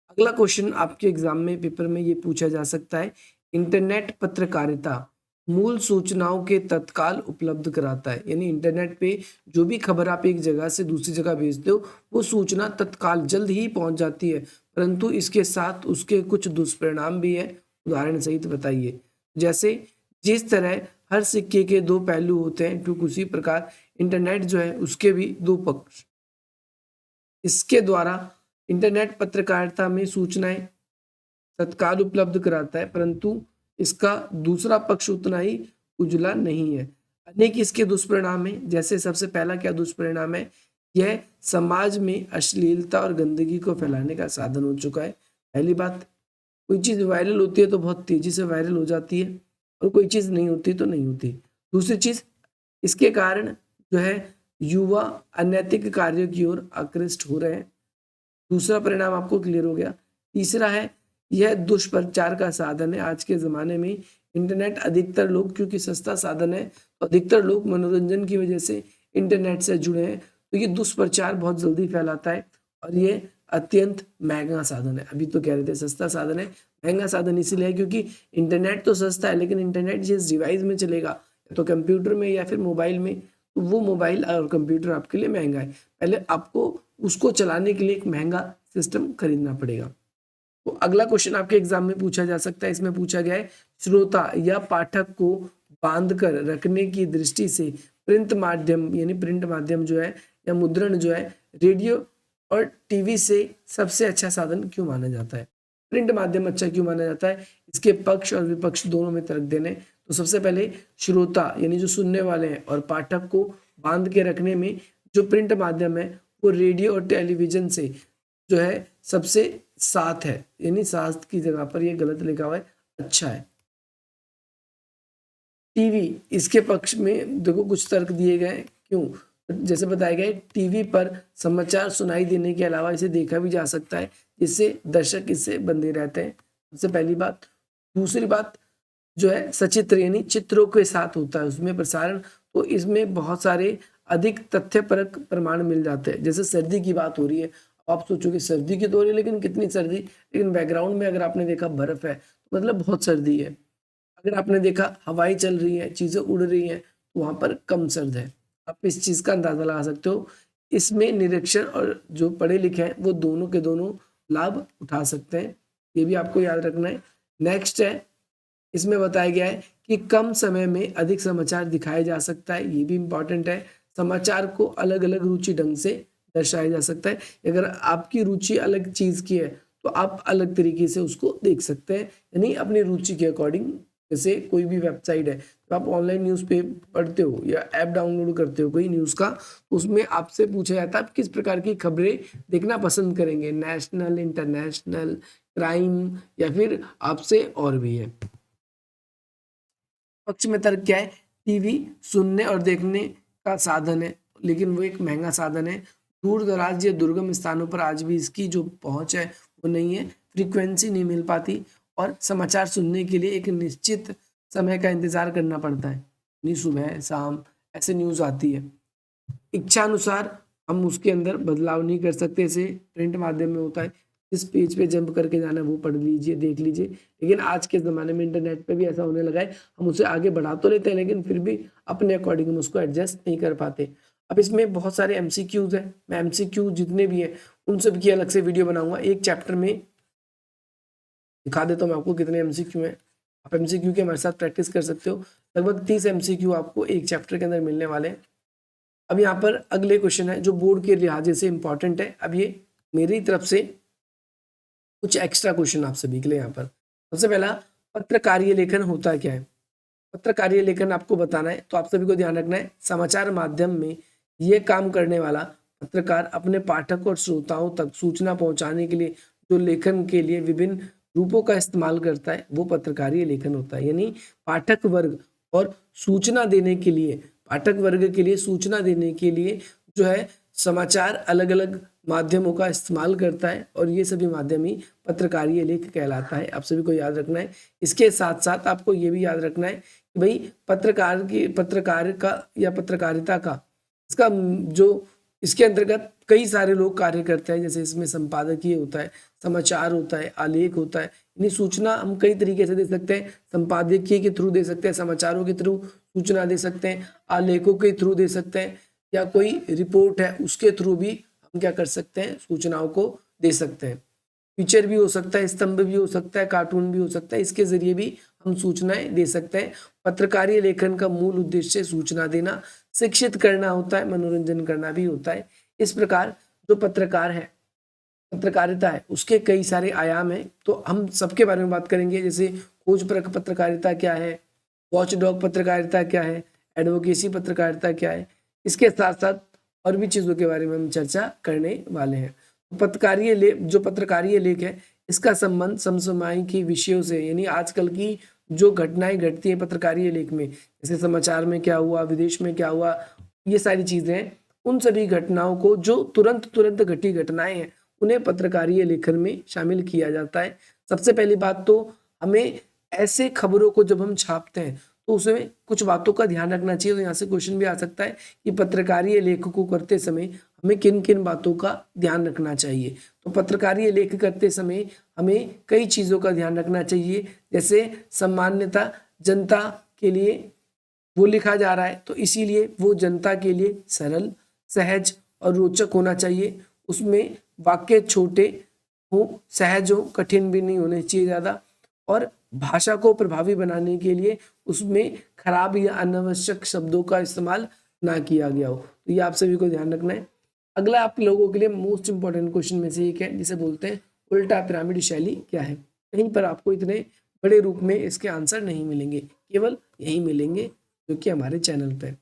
अगला क्वेश्चन आपके एग्जाम में पेपर में ये पूछा जा सकता है, इंटरनेट पत्रकारिता मूल सूचनाओं के तत्काल उपलब्ध कराता है, यानी इंटरनेट पे जो भी खबर आप एक जगह से दूसरी जगह भेजते हो वो सूचना तत्काल जल्द ही पहुंच जाती है, परंतु इसके साथ उसके कुछ दुष्परिणाम भी है। उदाहरण सहित बताइए। जैसे जिस तरह हर सिक्के के दो पहलू होते हैं, ठीक उसी प्रकार इंटरनेट जो है उसके भी दो पक्ष। इसके द्वारा इंटरनेट पत्रकारिता में सूचनाएं तत्काल उपलब्ध कराता है, परंतु इसका दूसरा पक्ष उतना ही उजला नहीं है। अनेक इसके दुष्परिणाम है। जैसे सबसे पहला क्या दुष्परिणाम है, यह समाज में अश्लीलता और गंदगी को फैलाने का साधन हो चुका है। पहली बात, कोई चीज वायरल होती है तो बहुत तेजी से वायरल हो जाती है, और कोई चीज नहीं होती तो नहीं होती। दूसरी चीज, इसके कारण जो है युवा अनैतिक कार्यों की ओर आकृष्ट हो रहे हैं। दूसरा परिणाम आपको क्लियर हो गया। तीसरा है, यह दुष्प्रचार का साधन है। आज के ज़माने में इंटरनेट, अधिकतर लोग, क्योंकि सस्ता साधन है तो अधिकतर लोग मनोरंजन की वजह से इंटरनेट से जुड़े हैं, तो ये दुष्प्रचार बहुत जल्दी फैलाता है और ये अत्यंत महंगा साधन है। अभी तो कह रहे थे सस्ता साधन है, महंगा साधन इसीलिए है क्योंकि इंटरनेट तो सस्ता है, लेकिन इंटरनेट जिस डिवाइस में चलेगा, तो कंप्यूटर में या फिर मोबाइल में, तो वो मोबाइल और कंप्यूटर आपके लिए महंगा है। पहले आपको उसको चलाने के लिए एक महंगा सिस्टम खरीदना पड़ेगा। तो अगला क्वेश्चन आपके एग्जाम में पूछा जा सकता है। इसमें पूछा गया है, श्रोता या पाठक को बांध कर रखने की दृष्टि से प्रिंट माध्यम, यानी प्रिंट माध्यम जो है या मुद्रण जो है, रेडियो और टीवी से सबसे अच्छा साधन क्यों माना जाता है? प्रिंट माध्यम अच्छा क्यों माना जाता है? इसके पक्ष और विपक्ष दोनों में तर्क देने। तो सबसे पहले, श्रोता यानी जो सुनने वाले हैं और पाठक को बांध के रखने में जो प्रिंट माध्यम है वो रेडियो और टेलीविजन से जो है सबसे साथ है, यानी साथ की जगह पर ये गलत लिखा हुआ है, अच्छा है। टीवी, इसके पक्ष में देखो कुछ तर्क दिए गए, क्यों? जैसे बताया गया है, टीवी पर समाचार सुनाई देने के अलावा इसे देखा भी जा सकता है, जिससे दर्शक इससे बंधे रहते हैं, सबसे पहली बात। दूसरी बात जो है, सचित्र यानी चित्रों के साथ होता है उसमें प्रसारण, तो इसमें बहुत सारे अधिक तथ्यपरक प्रमाण मिल जाते हैं। जैसे सर्दी की बात हो रही है, आप सोचोगे सर्दी की तो हो रही है, लेकिन कितनी सर्दी, लेकिन बैकग्राउंड में अगर आपने देखा बर्फ है, तो मतलब बहुत सर्दी है। अगर आपने देखा हवाएं चल रही हैं, चीजें उड़ रही हैं, तो वहां पर कम सर्द है। आप इस चीज का अंदाजा लगा सकते हो। इसमें निरीक्षण और जो पढ़े लिखे हैं वो दोनों के दोनों लाभ उठा सकते हैं, ये भी आपको याद रखना है। नेक्स्ट है, इसमें बताया गया है कि कम समय में अधिक समाचार दिखाया जा सकता है, ये भी इम्पोर्टेंट है। समाचार को अलग अलग रुचि ढंग से दर्शाया जा सकता है। अगर आपकी रुचि अलग चीज की है तो आप अलग तरीके से उसको देख सकते हैं, यानी अपनी रुचि के अकॉर्डिंग। जैसे कोई भी वेबसाइट है, तो आप ऑनलाइन न्यूज़ पे पढ़ते हो या ऐप डाउनलोड करते हो कोई न्यूज़ का, उसमें आपसे पूछा जाता है आप किस प्रकार की खबरें देखना पसंद करेंगे, नेशनल, इंटरनेशनल, क्राइम, या फिर आपसे और भी है। पक्ष में तर्क क्या है, टीवी सुनने और देखने का साधन है, लेकिन वो एक महंगा साधन है। दूर दराज या दुर्गम स्थानों पर आज भी इसकी जो पहुंच है वो नहीं है, फ्रीक्वेंसी नहीं मिल पाती, और समाचार सुनने के लिए एक निश्चित समय का इंतजार करना पड़ता है, नहीं सुबह शाम ऐसे न्यूज़ आती है। इच्छा अनुसार हम उसके अंदर बदलाव नहीं कर सकते, जैसे प्रिंट माध्यम में होता है, इस पेज पे जंप करके जाना है वो पढ़ लीजिए, देख लीजिए। लेकिन आज के ज़माने में इंटरनेट पे भी ऐसा होने लगा है, हम उसे आगे बढ़ा तो लेते हैं लेकिन फिर भी अपने अकॉर्डिंग हम उसको एडजस्ट नहीं कर पाते। अब इसमें बहुत सारे एमसीक्यूज हैं, मैं एमसीक्यू जितने भी हैं उन सब की अलग से वीडियो बनाऊंगा। एक चैप्टर में दिखा देता हूँ मैं आपको कितने एमसीक्यू हैं, आप एमसीक्यू के हमारे साथ प्रैक्टिस कर सकते हो। लगभग 30 एमसीक्यू आपको एक चैप्टर के अंदर मिलने वाले हैं। अब यहाँ पर अगले क्वेश्चन है जो बोर्ड के लिहाज से इंपॉर्टेंट है। अब ये मेरी तरफ से कुछ एक्स्ट्रा क्वेश्चन आप सभी के लिए। यहाँ पर सबसे पहला, पत्रकारीय लेखन होता क्या है? पत्रकारीय लेखन आपको बताना है, तो आप सभी को ध्यान रखना है, समाचार माध्यम में ये काम करने वाला पत्रकार अपने पाठक और श्रोताओं तक सूचना पहुंचाने के लिए जो लेखन के लिए विभिन्न रूपों का इस्तेमाल करता है वो पत्रकारीय लेखन होता है। यानी पाठक वर्ग और सूचना देने के लिए, पाठक वर्ग के लिए सूचना देने के लिए जो है समाचार अलग अलग माध्यमों का इस्तेमाल करता है और ये सभी माध्यम ही पत्रकारीय लेख कहलाता है। आप सभी को याद रखना है। इसके साथ साथ आपको ये भी याद रखना है कि भाई पत्रकार का या पत्रकारिता का इसका जो इसके अंतर्गत कई सारे लोग कार्य करते हैं। जैसे इसमें संपादकीय होता है, समाचार होता है, आलेख होता है। यानी सूचना हम कई तरीके से दे सकते हैं। संपादकीय के थ्रू दे सकते हैं, समाचारों के थ्रू सूचना दे सकते हैं, आलेखों के थ्रू दे सकते हैं, या कोई रिपोर्ट है उसके थ्रू भी हम क्या कर सकते हैं, सूचनाओं को दे सकते हैं। पिक्चर भी हो सकता है, स्तंभ भी हो सकता है, कार्टून भी हो सकता है। इसके जरिए भी हम सूचनाएं दे सकते हैं। पत्रकारीय लेखन का मूल उद्देश्य सूचना देना, शिक्षित करना होता है, मनोरंजन करना भी होता है। इस प्रकार जो पत्रकार है, पत्रकारिता है, उसके कई सारे आयाम हैं। तो हम सबके बारे में बात करेंगे। जैसे खोजपरक पत्रकारिता क्या है, वॉचडॉग पत्रकारिता क्या है, एडवोकेसी पत्रकारिता क्या है। इसके साथ साथ और भी चीज़ों के बारे में हम चर्चा करने वाले हैं। जो पत्रकारीय लेख है, इसका संबंध समसामयिक विषयों से, यानी आजकल की जो घटनाएं घटती हैं पत्रकारीय लेख में, जैसे समाचार में क्या हुआ, विदेश में क्या हुआ, ये सारी चीज़ें हैं। उन सभी घटनाओं को, जो तुरंत घटी घटनाएं हैं, उन्हें पत्रकारीय लेखन में शामिल किया जाता है। सबसे पहली बात तो हमें ऐसे खबरों को जब हम छापते हैं तो उसमें कुछ बातों का ध्यान रखना चाहिए। तो यहाँ से क्वेश्चन भी आ सकता है कि पत्रकारीय लेख को करते समय हमें किन किन बातों का ध्यान रखना चाहिए। तो पत्रकारीय लेख करते समय हमें कई चीज़ों का ध्यान रखना चाहिए। जैसे सामान्यतः जनता के लिए वो लिखा जा रहा है, तो इसीलिए वो जनता के लिए सरल, सहज और रोचक होना चाहिए। उसमें वाक्य छोटे हो, सहज हो, कठिन भी नहीं होने चाहिए ज़्यादा, और भाषा को प्रभावी बनाने के लिए उसमें खराब या अनावश्यक शब्दों का इस्तेमाल ना किया गया हो। तो ये आप सभी को ध्यान रखना है। अगला आप लोगों के लिए मोस्ट इंपॉर्टेंट क्वेश्चन में से एक है, जिसे बोलते हैं उल्टा पिरामिड शैली क्या है। कहीं पर आपको इतने बड़े रूप में इसके आंसर नहीं मिलेंगे, केवल यही मिलेंगे जो कि हमारे चैनल पे।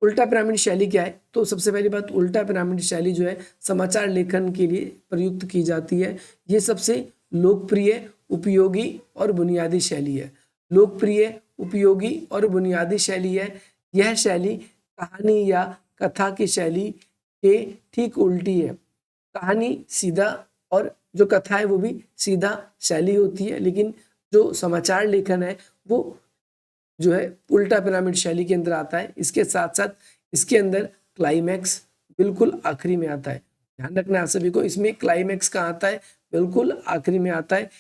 उल्टा पिरामिड शैली क्या है? तो सबसे पहली बात, उल्टा पिरामिड शैली जो है समाचार लेखन के लिए प्रयुक्त की जाती है। ये सबसे लोकप्रिय, उपयोगी और बुनियादी शैली है। लोकप्रिय, उपयोगी और बुनियादी शैली है। यह शैली कहानी या कथा की शैली के ठीक उल्टी है। कहानी सीधा और जो कथा है वो भी सीधा शैली होती है, लेकिन जो समाचार लेखन है वो जो है उल्टा पिरामिड शैली के अंदर आता है। इसके साथ साथ इसके अंदर क्लाइमैक्स बिल्कुल आखिरी में आता है। ध्यान रखना है आप सभी को, इसमें क्लाइमैक्स कहाँ आता है? बिल्कुल आखिरी में आता है।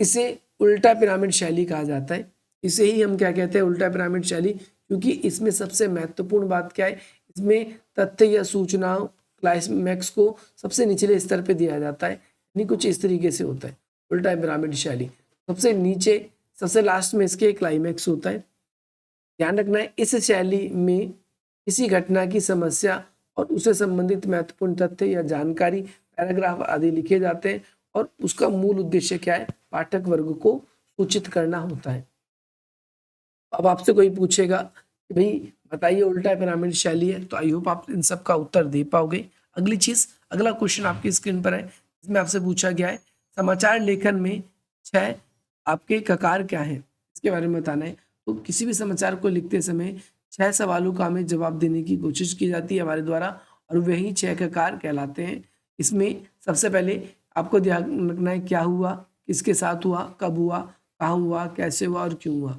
इसे उल्टा पिरामिड शैली कहा जाता है। इसे ही हम क्या कहते हैं? उल्टा पिरामिड शैली। क्योंकि इसमें सबसे महत्वपूर्ण बात क्या है? इसमें तथ्य या सूचनाओं, क्लाइमैक्स को सबसे निचले स्तर पे दिया जाता है। यानी कुछ इस तरीके से होता है उल्टा पिरामिड शैली। सबसे नीचे, सबसे लास्ट में इसके क्लाइमैक्स होता है। ध्यान रखना है, इस शैली में किसी घटना की समस्या और उससे संबंधित महत्वपूर्ण तथ्य या जानकारी, पैराग्राफ आदि लिखे जाते हैं और उसका मूल उद्देश्य क्या है? पाठक वर्ग को सूचित करना होता है। अब आपसे कोई पूछेगा कि भाई बताइए उल्टा पिरामिड शैली है, तो आई होप आप इन सब का उत्तर दे पाओगे। अगली चीज, अगला क्वेश्चन आपकी स्क्रीन पर है, इसमें आपसे पूछा गया है समाचार लेखन में 6 आपके ककार क्या है, इसके बारे में बताना है। तो किसी भी समाचार को लिखते समय 6 सवालों का हमें जवाब देने की कोशिश की जाती है हमारे द्वारा, और वही 6 ककार कहलाते हैं। इसमें सबसे पहले आपको ध्यान रखना है क्या हुआ, किसके साथ हुआ, कब हुआ, कहाँ हुआ, कैसे हुआ और क्यों हुआ।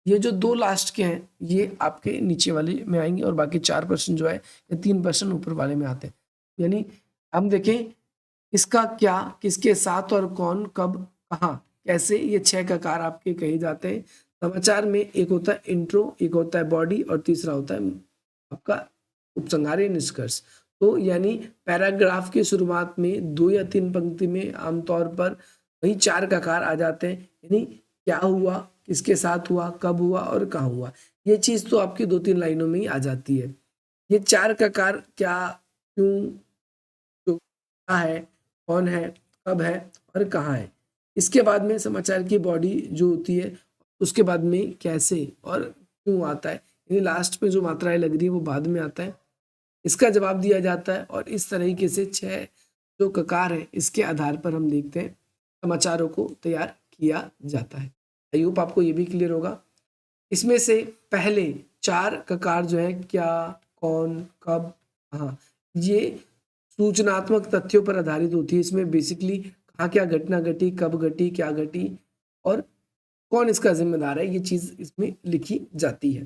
ये जो 2 लास्ट के हैं ये आपके नीचे वाले में आएंगे, और बाकी 4% जो है ये 3% ऊपर वाले में आते हैं। यानी हम देखें इसका क्या, किसके साथ और कौन, कब, कहाँ, कैसे, ये 6 ककार आपके कहे जाते हैं। समाचार में एक होता है इंट्रो, एक होता है बॉडी और तीसरा होता है आपका उपसंहार या निष्कर्ष। तो यानी पैराग्राफ की शुरुआत में 2 या 3 पंक्ति में आमतौर पर वही 4 ककार आ जाते हैं। यानी क्या हुआ, किसके साथ हुआ, कब हुआ और कहाँ हुआ। ये चीज तो आपकी 2-3 लाइनों में ही आ जाती है। ये 4 ककार क्या, क्यों, जो क्या है, कौन है, कब है और कहाँ है। इसके बाद में समाचार की बॉडी जो होती है, उसके बाद में कैसे और क्यों आता है। यानी लास्ट में जो मात्राएं लग रही है वो बाद में आता है, इसका जवाब दिया जाता है। और इस तरीके से 6 जो ककार है इसके आधार पर हम देखते हैं समाचारों को तैयार किया जाता है। आई होप आपको ये भी क्लियर होगा। इसमें से पहले 4 ककार जो है क्या, कौन, कब, हाँ, ये सूचनात्मक तथ्यों पर आधारित होती है। इसमें बेसिकली कहाँ क्या घटना घटी, कब घटी, क्या घटी और कौन इसका जिम्मेदार है, ये चीज इसमें लिखी जाती है।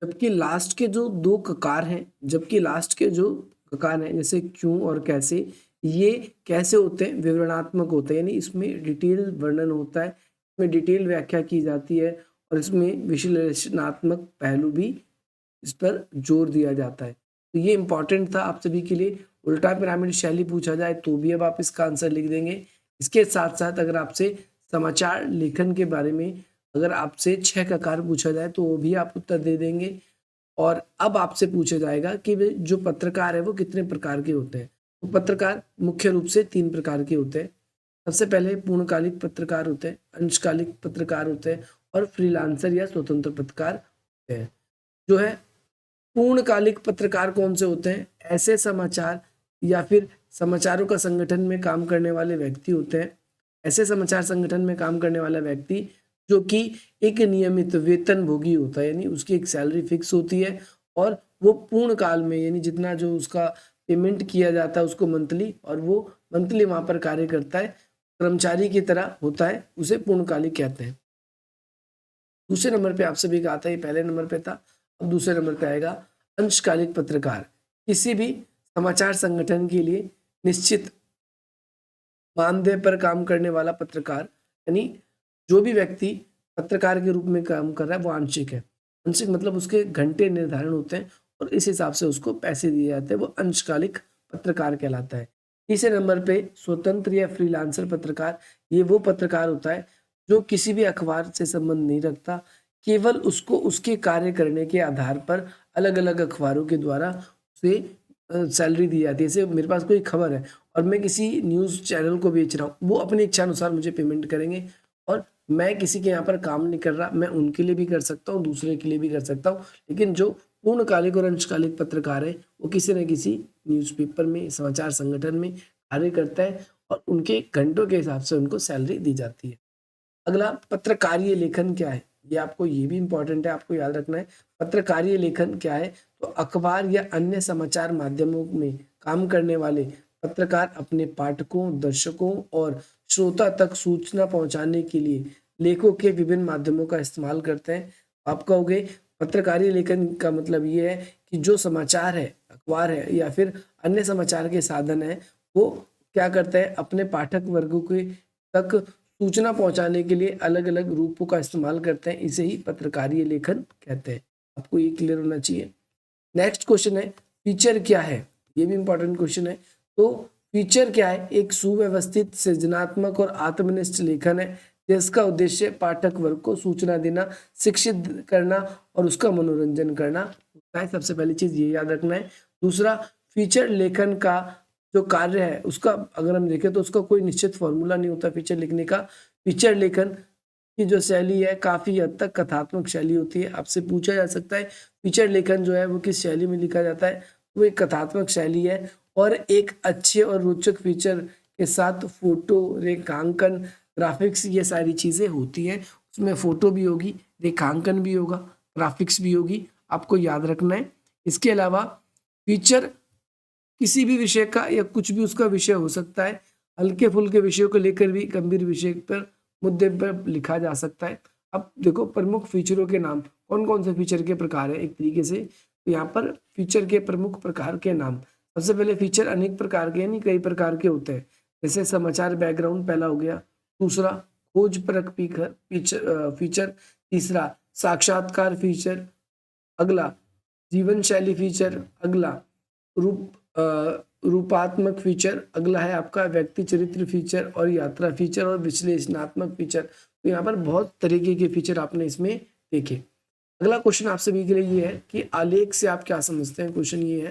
जबकि लास्ट के जो 2 ककार हैं, जैसे क्यों और कैसे, ये कैसे होते हैं, विवरणात्मक होते हैं, यानी इसमें डिटेल वर्णन होता है, इसमें डिटेल व्याख्या की जाती है और इसमें विश्लेषणात्मक पहलू भी इस पर जोर दिया जाता है। तो ये इंपॉर्टेंट था आप सभी के लिए। उल्टा पिरामिड शैली पूछा जाए तो भी अब आप इसका आंसर लिख देंगे। इसके साथ साथ अगर आपसे समाचार लेखन के बारे में अगर आपसे 6 ककार पूछा जाए तो वो भी आप उत्तर दे देंगे। और अब आपसे पूछा जाएगा कि जो पत्रकार है वो कितने प्रकार के होते हैं। तो पत्रकार मुख्य रूप से 3 प्रकार के होते हैं। सबसे पहले पूर्णकालिक पत्रकार होते हैं, अंशकालिक पत्रकार होते हैं और फ्रीलांसर या स्वतंत्र पत्रकार होते हैं। जो है पूर्णकालिक पत्रकार कौन से होते हैं, ऐसे समाचार या फिर समाचारों का संगठन में काम करने वाले व्यक्ति होते हैं। ऐसे समाचार संगठन में काम करने वाला व्यक्ति जो कि एक नियमित वेतन भोगी होता है, यानी उसकी एक सैलरी फिक्स होती है और वो पूर्ण काल में, यानी जितना जो उसका पेमेंट किया जाता है उसको मंथली, और वो मंथली वहां पर कार्य करता है, कर्मचारी की तरह होता है, उसे पूर्णकालिक कहते हैं। दूसरे नंबर पे आप सभी का आता है, पहले नंबर पे था, अब दूसरे नंबर पे आएगा अंशकालिक पत्रकार। किसी भी समाचार संगठन के लिए निश्चित मानदेय पर काम करने वाला पत्रकार, यानी जो भी व्यक्ति पत्रकार के रूप में काम कर रहा है वो आंशिक है। आंशिक मतलब उसके घंटे निर्धारण होते हैं और इस हिसाब से उसको पैसे दिए जाते हैं, वो अंशकालिक पत्रकार कहलाता है। तीसरे नंबर पे स्वतंत्र या फ्रीलांसर पत्रकार, ये वो पत्रकार होता है जो किसी भी अखबार से संबंध नहीं रखता, केवल उसको उसके कार्य करने के आधार पर अलग अलग अखबारों के द्वारा उसे सैलरी दी जाती है। जैसे मेरे पास कोई खबर है और मैं किसी न्यूज़ चैनल को बेच रहा हूँ, वो अपनी इच्छा अनुसार मुझे पेमेंट करेंगे और मैं किसी के यहाँ पर काम नहीं कर रहा, मैं उनके लिए भी कर सकता हूँ, दूसरे के लिए भी कर सकता हूँ। लेकिन जो पूर्णकालिक और अंशकालिक पत्रकार है वो किसी न किसी न्यूज़पेपर में, समाचार संगठन में कार्य करता है और उनके घंटों के हिसाब से उनको सैलरी दी जाती है। अगला पत्रकारीय लेखन क्या है, ये आपको, ये भी इंपॉर्टेंट है, आपको याद रखना है। पत्रकारीय लेखन क्या है, तो अखबार या अन्य समाचार माध्यमों में काम करने वाले पत्रकार अपने पाठकों, दर्शकों और श्रोता तक सूचना पहुंचाने के लिए लेखों के विभिन्न माध्यमों का इस्तेमाल करते हैं। आप कहोगे पत्रकारीय लेखन का मतलब ये है कि जो समाचार है, अखबार है या फिर अन्य समाचार के साधन है, वो क्या करते हैं, अपने पाठक वर्गों के तक सूचना पहुंचाने के लिए अलग अलग रूपों का इस्तेमाल करते हैं। इसे ही पत्रकारीय लेखन कहते हैं। आपको ये क्लियर होना चाहिए। नेक्स्ट क्वेश्चन है, फीचर क्या है, ये भी इंपॉर्टेंट क्वेश्चन है। तो फीचर क्या है, एक सुव्यवस्थित, सृजनात्मक और आत्मनिष्ठ लेखन है जिसका उद्देश्य पाठक वर्ग को सूचना देना, शिक्षित करना और उसका मनोरंजन करना होता है। सबसे पहली चीज ये याद रखना है। दूसरा, फीचर लेखन का जो कार्य है उसका अगर हम देखें तो उसका कोई निश्चित फॉर्मूला नहीं होता फीचर लिखने का। फीचर लेखन की जो शैली है काफी हद तक कथात्मक शैली होती है। आपसे पूछा जा सकता है फीचर लेखन जो है वो किस शैली में लिखा जाता है, वो एक कथात्मक शैली है और एक अच्छे और रोचक फीचर के साथ फोटो, रेखांकन, ग्राफिक्स, ये सारी चीजें होती हैं। उसमें फोटो भी होगी, रेखांकन भी होगा, ग्राफिक्स भी होगी, आपको याद रखना है। इसके अलावा फीचर किसी भी विषय का या कुछ भी उसका विषय हो सकता है। हल्के फुल्के विषयों को लेकर भी गंभीर विषय पर, मुद्दे पर लिखा जा सकता है। अब देखो प्रमुख फीचरों के नाम, कौन कौन से फीचर के प्रकार है एक तरीके से, तो यहाँ पर फीचर के प्रमुख प्रकार के नाम। सबसे पहले फीचर अनेक प्रकार के, यानी कई प्रकार के होते हैं। जैसे समाचार बैकग्राउंड पहला हो गया। दूसरा, खोज परक फीचर। तीसरा, साक्षात्कार फीचर। अगला, जीवन शैली फीचर। अगला, रूप रूपात्मक फीचर। अगला है आपका व्यक्ति चरित्र फीचर और यात्रा फीचर और विश्लेषणात्मक फीचर। तो यहाँ पर बहुत तरीके के फीचर आपने इसमें देखे। अगला क्वेश्चन आप सभी के लिए ये है कि आलेख से आप क्या समझते हैं। क्वेश्चन ये है,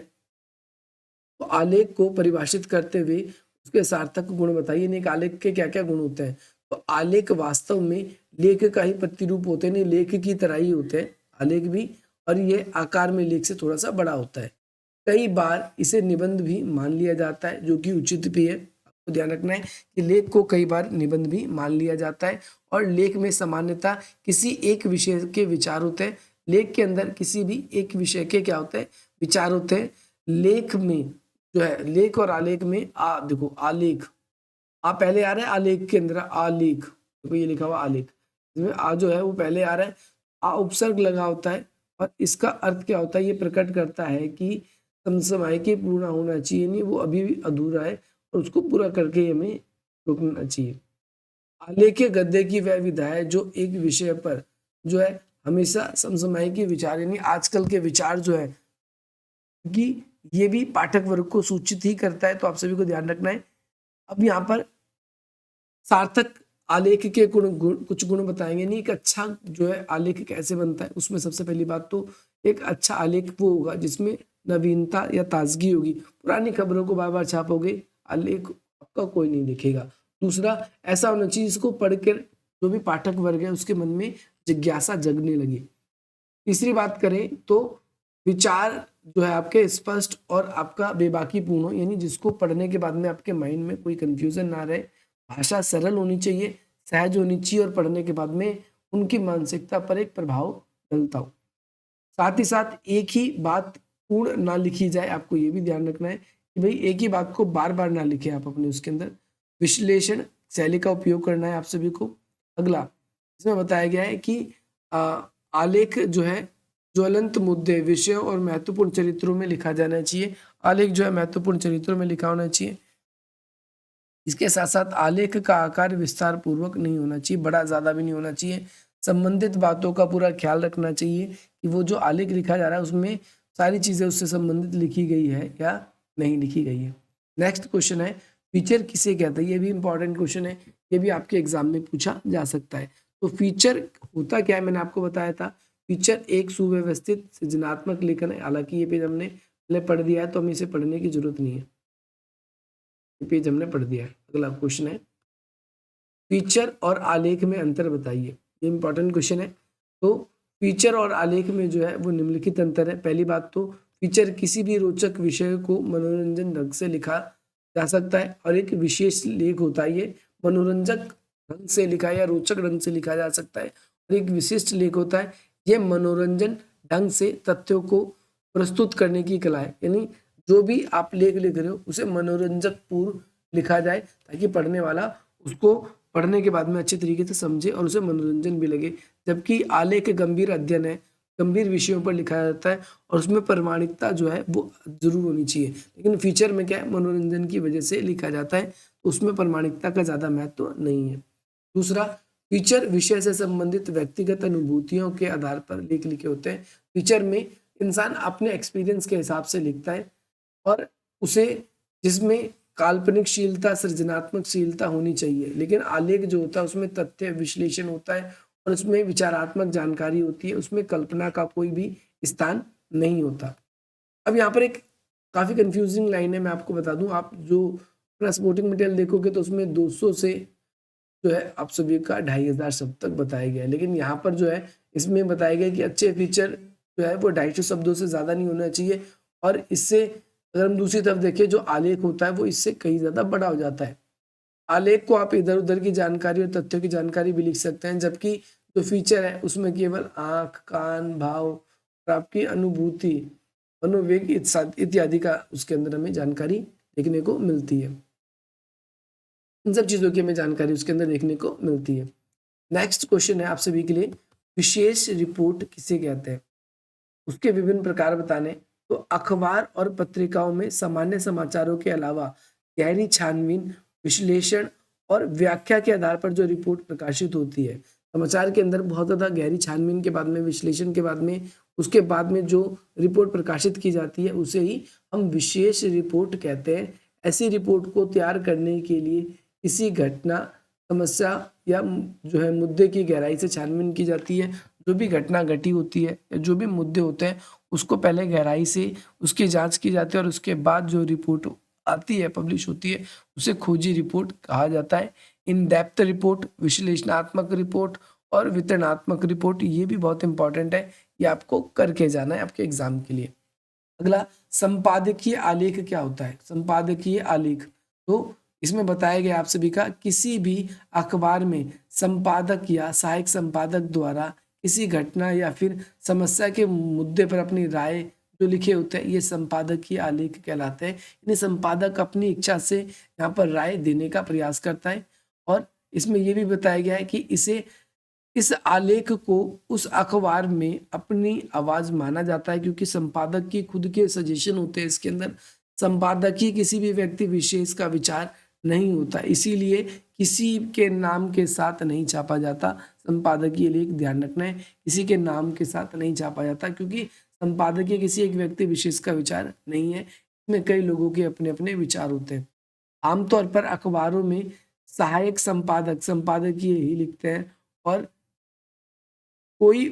तो आलेख को परिभाषित करते हुए उसके सार्थक गुण बताइए। नहीं, आलेख के क्या क्या गुण होते हैं। तो आलेख वास्तव में लेख का ही प्रतिरूप होते हैं, नहीं लेख की तरह ही होते हैं आलेख भी, और ये आकार में लेख से थोड़ा सा बड़ा होता है। कई बार इसे निबंध भी मान लिया जाता है, जो कि उचित भी है। तो ध्यान रखना है कि लेख को कई बार निबंध भी मान लिया जाता है और लेख में सामान्यतः किसी एक विषय के विचार होते हैं। लेख के अंदर किसी भी एक विषय के क्या होते हैं, विचार होते हैं। लेख में जो है, लेख और आलेख में देखो आलेख, पहले आ रहा है, आलेख के अंदर आलेख, देखो ये लिखा हुआ आलेख, इसमें जो है वो पहले आ रहा है, उपसर्ग लगा होता है और इसका अर्थ क्या होता है, ये प्रकट करता है कि समसमाय के पूर्ण होना चाहिए, नहीं वो अभी भी अधूरा है और उसको पूरा करके हमें रोकना चाहिए। आलेख्य गद्य की वह विधा है जो एक विषय पर जो है हमेशा समसमाय के विचार यानी आजकल के विचार जो है कि ये भी पाठक वर्ग को सूचित ही करता है, तो आप सभी को ध्यान रखना है। अब यहाँ पर सार्थक आलेख के कुछ गुण बताएंगे। नहीं, एक अच्छा जो है आलेख कैसे बनता है, उसमें सबसे पहली बात तो एक अच्छा आलेख वो होगा जिसमें नवीनता या ताजगी होगी। पुरानी खबरों को बार बार छापोगे, आलेख आपका कोई नहीं देखेगा। दूसरा, ऐसा होना चाहिए जिसको पढ़कर जो भी पाठक वर्ग है उसके मन में जिज्ञासा जगने लगे। तीसरी बात करें तो विचार जो है आपके स्पष्ट और आपका बेबाकी पूर्ण हो, यानी जिसको पढ़ने के बाद में आपके माइंड में कोई कंफ्यूजन ना रहे। भाषा सरल होनी चाहिए, सहज होनी चाहिए और पढ़ने के बाद में उनकी मानसिकता पर एक प्रभाव डलता हो। साथ ही साथ एक ही बात पूर्ण ना लिखी जाए, आपको ये भी ध्यान रखना है कि भाई एक ही बात को बार बार ना लिखे आप अपने उसके अंदर। विश्लेषण शैली का उपयोग करना है आप सभी को। अगला इसमें बताया गया है कि आलेख जो है ज्वलंत मुद्दे, विषयों और महत्वपूर्ण चरित्रों में लिखा जाना चाहिए। आलेख जो है महत्वपूर्ण चरित्रों में लिखा होना चाहिए। इसके साथ साथ आलेख का आकार विस्तार पूर्वक नहीं होना चाहिए, बड़ा ज्यादा भी नहीं होना चाहिए। संबंधित बातों का पूरा ख्याल रखना चाहिए कि वो जो आलेख लिखा जा रहा है उसमें सारी चीजें उससे संबंधित लिखी गई है या नहीं लिखी गई है। नेक्स्ट क्वेश्चन है, फीचर किसे कहते हैं। ये भी इंपॉर्टेंट क्वेश्चन है, ये भी आपके एग्जाम में पूछा जा सकता है। तो फीचर होता क्या है, मैंने आपको बताया था। फीचर एक सुव्यवस्थित सृजनात्मक लेखन है। हालांकि ये पेज हमने पहले पढ़ दिया है तो हमें इसे पढ़ने की जरूरत नहीं है, ये पेज हमने पढ़ दिया है। अगला क्वेश्चन है, फीचर और आलेख में अंतर बताइए। ये इंपॉर्टेंट क्वेश्चन है। तो फीचर और आलेख में जो है वो निम्नलिखित अंतर है। पहली बात तो फीचर किसी भी रोचक विषय को मनोरंजन ढंग से लिखा जा सकता है और एक विशेष लेख होता है ये मनोरंजक ढंग से लिखा या रोचक ढंग से लिखा जा सकता है। और एक विशिष्ट लेख होता है ये मनोरंजन ढंग से तथ्यों को प्रस्तुत करने की कला है। यानी जो भी आप लेख लिख रहे हो उसे मनोरंजक पूर्व लिखा जाए ताकि पढ़ने वाला उसको पढ़ने के बाद में अच्छे तरीके से समझे और उसे मनोरंजन भी लगे। जबकि आलेख गंभीर अध्ययन है, गंभीर विषयों पर लिखा जाता है और उसमें प्रामाणिकता जो है वो जरूर होनी चाहिए। लेकिन फीचर में क्या है, मनोरंजन की वजह से लिखा जाता है तो उसमें प्रामाणिकता का ज्यादा महत्व नहीं है। दूसरा, फीचर विषय से संबंधित व्यक्तिगत अनुभूतियों के आधार पर लेख लिखे होते हैं। फीचर में इंसान अपने एक्सपीरियंस के हिसाब से लिखता है और उसे जिसमें काल्पनिकशीलता सृजनात्मकशीलता होनी चाहिए। लेकिन आलेख जो होता है उसमें तथ्य विश्लेषण होता है और उसमें विचारात्मक जानकारी होती है, उसमें कल्पना का कोई भी स्थान नहीं होता। अब यहाँ पर एक काफी कंफ्यूजिंग लाइन है, मैं आपको बता दूं। आप जो अपना सपोर्टिंग मटेरियल देखोगे तो उसमें 200 से जो है आप सभी का 2500 शब्द तक बताया गया है। लेकिन यहाँ पर जो है इसमें बताया गया कि अच्छे फीचर जो है वो 250 शब्दों से ज्यादा नहीं होना चाहिए। और इससे अगर हम दूसरी तरफ देखें जो आलेख होता है वो इससे कहीं ज्यादा बड़ा हो जाता है। आलेख को आप इधर उधर की जानकारी और तथ्यों की जानकारी भी लिख सकते हैं, जबकि जो फीचर है उसमें केवल आंख, कान, भाव और आपकी अनुभूति, मनोवेग इत्यादि का उसके अंदर हमें जानकारी देखने को मिलती है। इन सब चीजों की हमें जानकारी उसके अंदर देखने को मिलती है। नेक्स्ट क्वेश्चन है आप सभी के लिए, विशेष रिपोर्ट किसे कहते हैं, उसके विभिन्न प्रकार बताने। तो अखबार और पत्रिकाओं में सामान्य समाचारों के अलावा गहरी छानबीन, विश्लेषण और व्याख्या के आधार पर जो रिपोर्ट प्रकाशित होती है। समाचार के अंदर बहुत ज्यादा गहरी छानबीन के बाद में, विश्लेषण के बाद में, उसके बाद में जो रिपोर्ट प्रकाशित की जाती है उसे ही हम विशेष रिपोर्ट कहते हैं। ऐसी रिपोर्ट को तैयार करने के लिए किसी घटना, समस्या या जो है मुद्दे की गहराई से छानबीन की जाती है। जो भी घटना घटी होती है या जो भी मुद्दे होते हैं उसको पहले गहराई से उसकी जांच की जाती है और उसके बाद जो रिपोर्ट आती है, पब्लिश होती है, उसे खोजी रिपोर्ट कहा जाता है। इन डेप्थ रिपोर्ट, विश्लेषणात्मक रिपोर्ट और वितरणात्मक रिपोर्ट, ये भी बहुत इंपॉर्टेंट है, ये आपको करके जाना है आपके एग्जाम के लिए। अगला, संपादकीय आलेख क्या होता है। संपादकीय आलेख, तो इसमें बताया गया आप सभी का किसी भी अखबार में संपादक या सहायक संपादक द्वारा किसी घटना या फिर समस्या के मुद्दे पर अपनी राय जो लिखे होते हैं ये संपादकीय आलेख कहलाते हैं। यानी संपादक अपनी इच्छा से यहाँ पर राय देने का प्रयास करता है और इसमें ये भी बताया गया है कि इस आलेख को उस अखबार में अपनी आवाज माना जाता है क्योंकि संपादक की खुद के सजेशन होते हैं इसके अंदर। संपादक ही किसी भी व्यक्ति विशेष का विचार नहीं होता, इसीलिए किसी के नाम के साथ नहीं छापा जाता। संपादकीय लेख ध्यान रखना है, किसी के नाम के साथ नहीं छापा जाता क्योंकि संपादकीय किसी एक व्यक्ति विशेष का विचार नहीं है, इसमें कई लोगों के अपने अपने विचार होते हैं। आमतौर पर अखबारों में सहायक संपादक संपादकीय ही लिखते हैं और कोई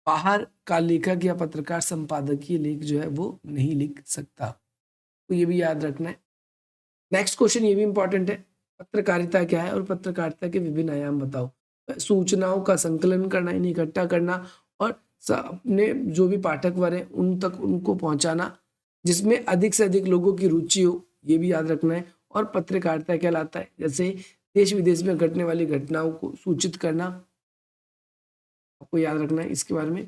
बाहर का लेखक या पत्रकार संपादकीय लेख जो है वो नहीं लिख सकता, तो ये भी याद रखना है। नेक्स्ट क्वेश्चन ये भी इंपॉर्टेंट है, पत्रकारिता क्या है और पत्रकारिता के विभिन्न आयाम बताओ। सूचनाओं का संकलन करना, इन्हें इकट्ठा करना और अपने जो भी पाठक वर्ग हैं उन तक उनको पहुंचाना जिसमें अधिक से अधिक लोगों की रुचि हो, ये भी याद रखना है। और पत्रकारिता कहलाता है जैसे देश विदेश में घटने वाली घटनाओं को सूचित करना, आपको याद रखना है इसके बारे में।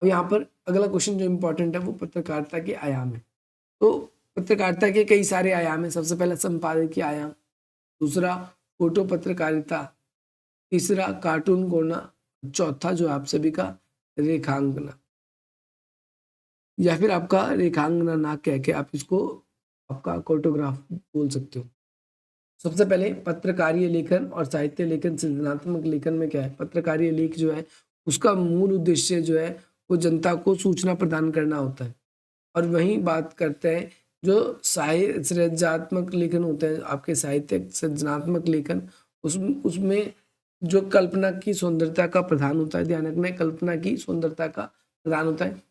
और यहाँ पर अगला क्वेश्चन जो इम्पोर्टेंट है वो पत्रकारिता के आयाम है। तो पत्रकारिता के कई सारे आयाम हैं। सबसे पहला संपादकीय आयाम, दूसरा फोटो पत्रकारिता, तीसरा कार्टून कोना, चौथा जो आप सभी का रेखांकना या फिर आपका रेखांकना ना कह के आप इसको आपका फोटोग्राफ बोल सकते हो। सबसे पहले पत्रकारीय लेखन और साहित्य लेखन, सृजनात्मक लेखन में क्या है, पत्रकारीय लेख जो है उसका मूल उद्देश्य जो है वो जनता को सूचना प्रदान करना होता है। और वहीं बात करते हैं जो सृजनात्मक लेखन होते हैं आपके साहित्यिक सृजनात्मक लेखन, उसमें जो कल्पना की सुंदरता का प्रधान होता है, ध्यान रखना है कल्पना की सुंदरता का प्रधान होता है,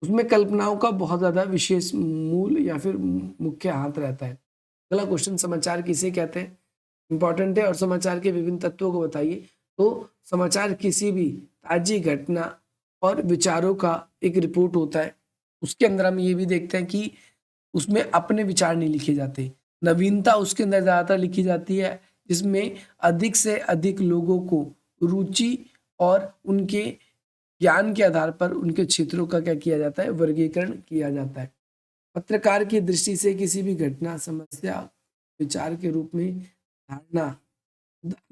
उसमें कल्पनाओं का बहुत ज्यादा विशेष मूल या फिर मुख्य हाथ रहता है। अगला क्वेश्चन, समाचार किसे कहते हैं, इंपॉर्टेंट है। और समाचार के विभिन्न तत्वों को बताइए। तो समाचार किसी भी ताजी घटना और विचारों का एक रिपोर्ट होता है। उसके अंदर हम ये भी देखते हैं कि उसमें अपने विचार नहीं लिखे जाते, नवीनता उसके अंदर ज्यादातर लिखी जाती है जिसमें अधिक से अधिक लोगों को रुचि और उनके ज्ञान के आधार पर उनके क्षेत्रों का क्या किया जाता है, वर्गीकरण किया जाता है। पत्रकार की दृष्टि से किसी भी घटना, समस्या, विचार के रूप में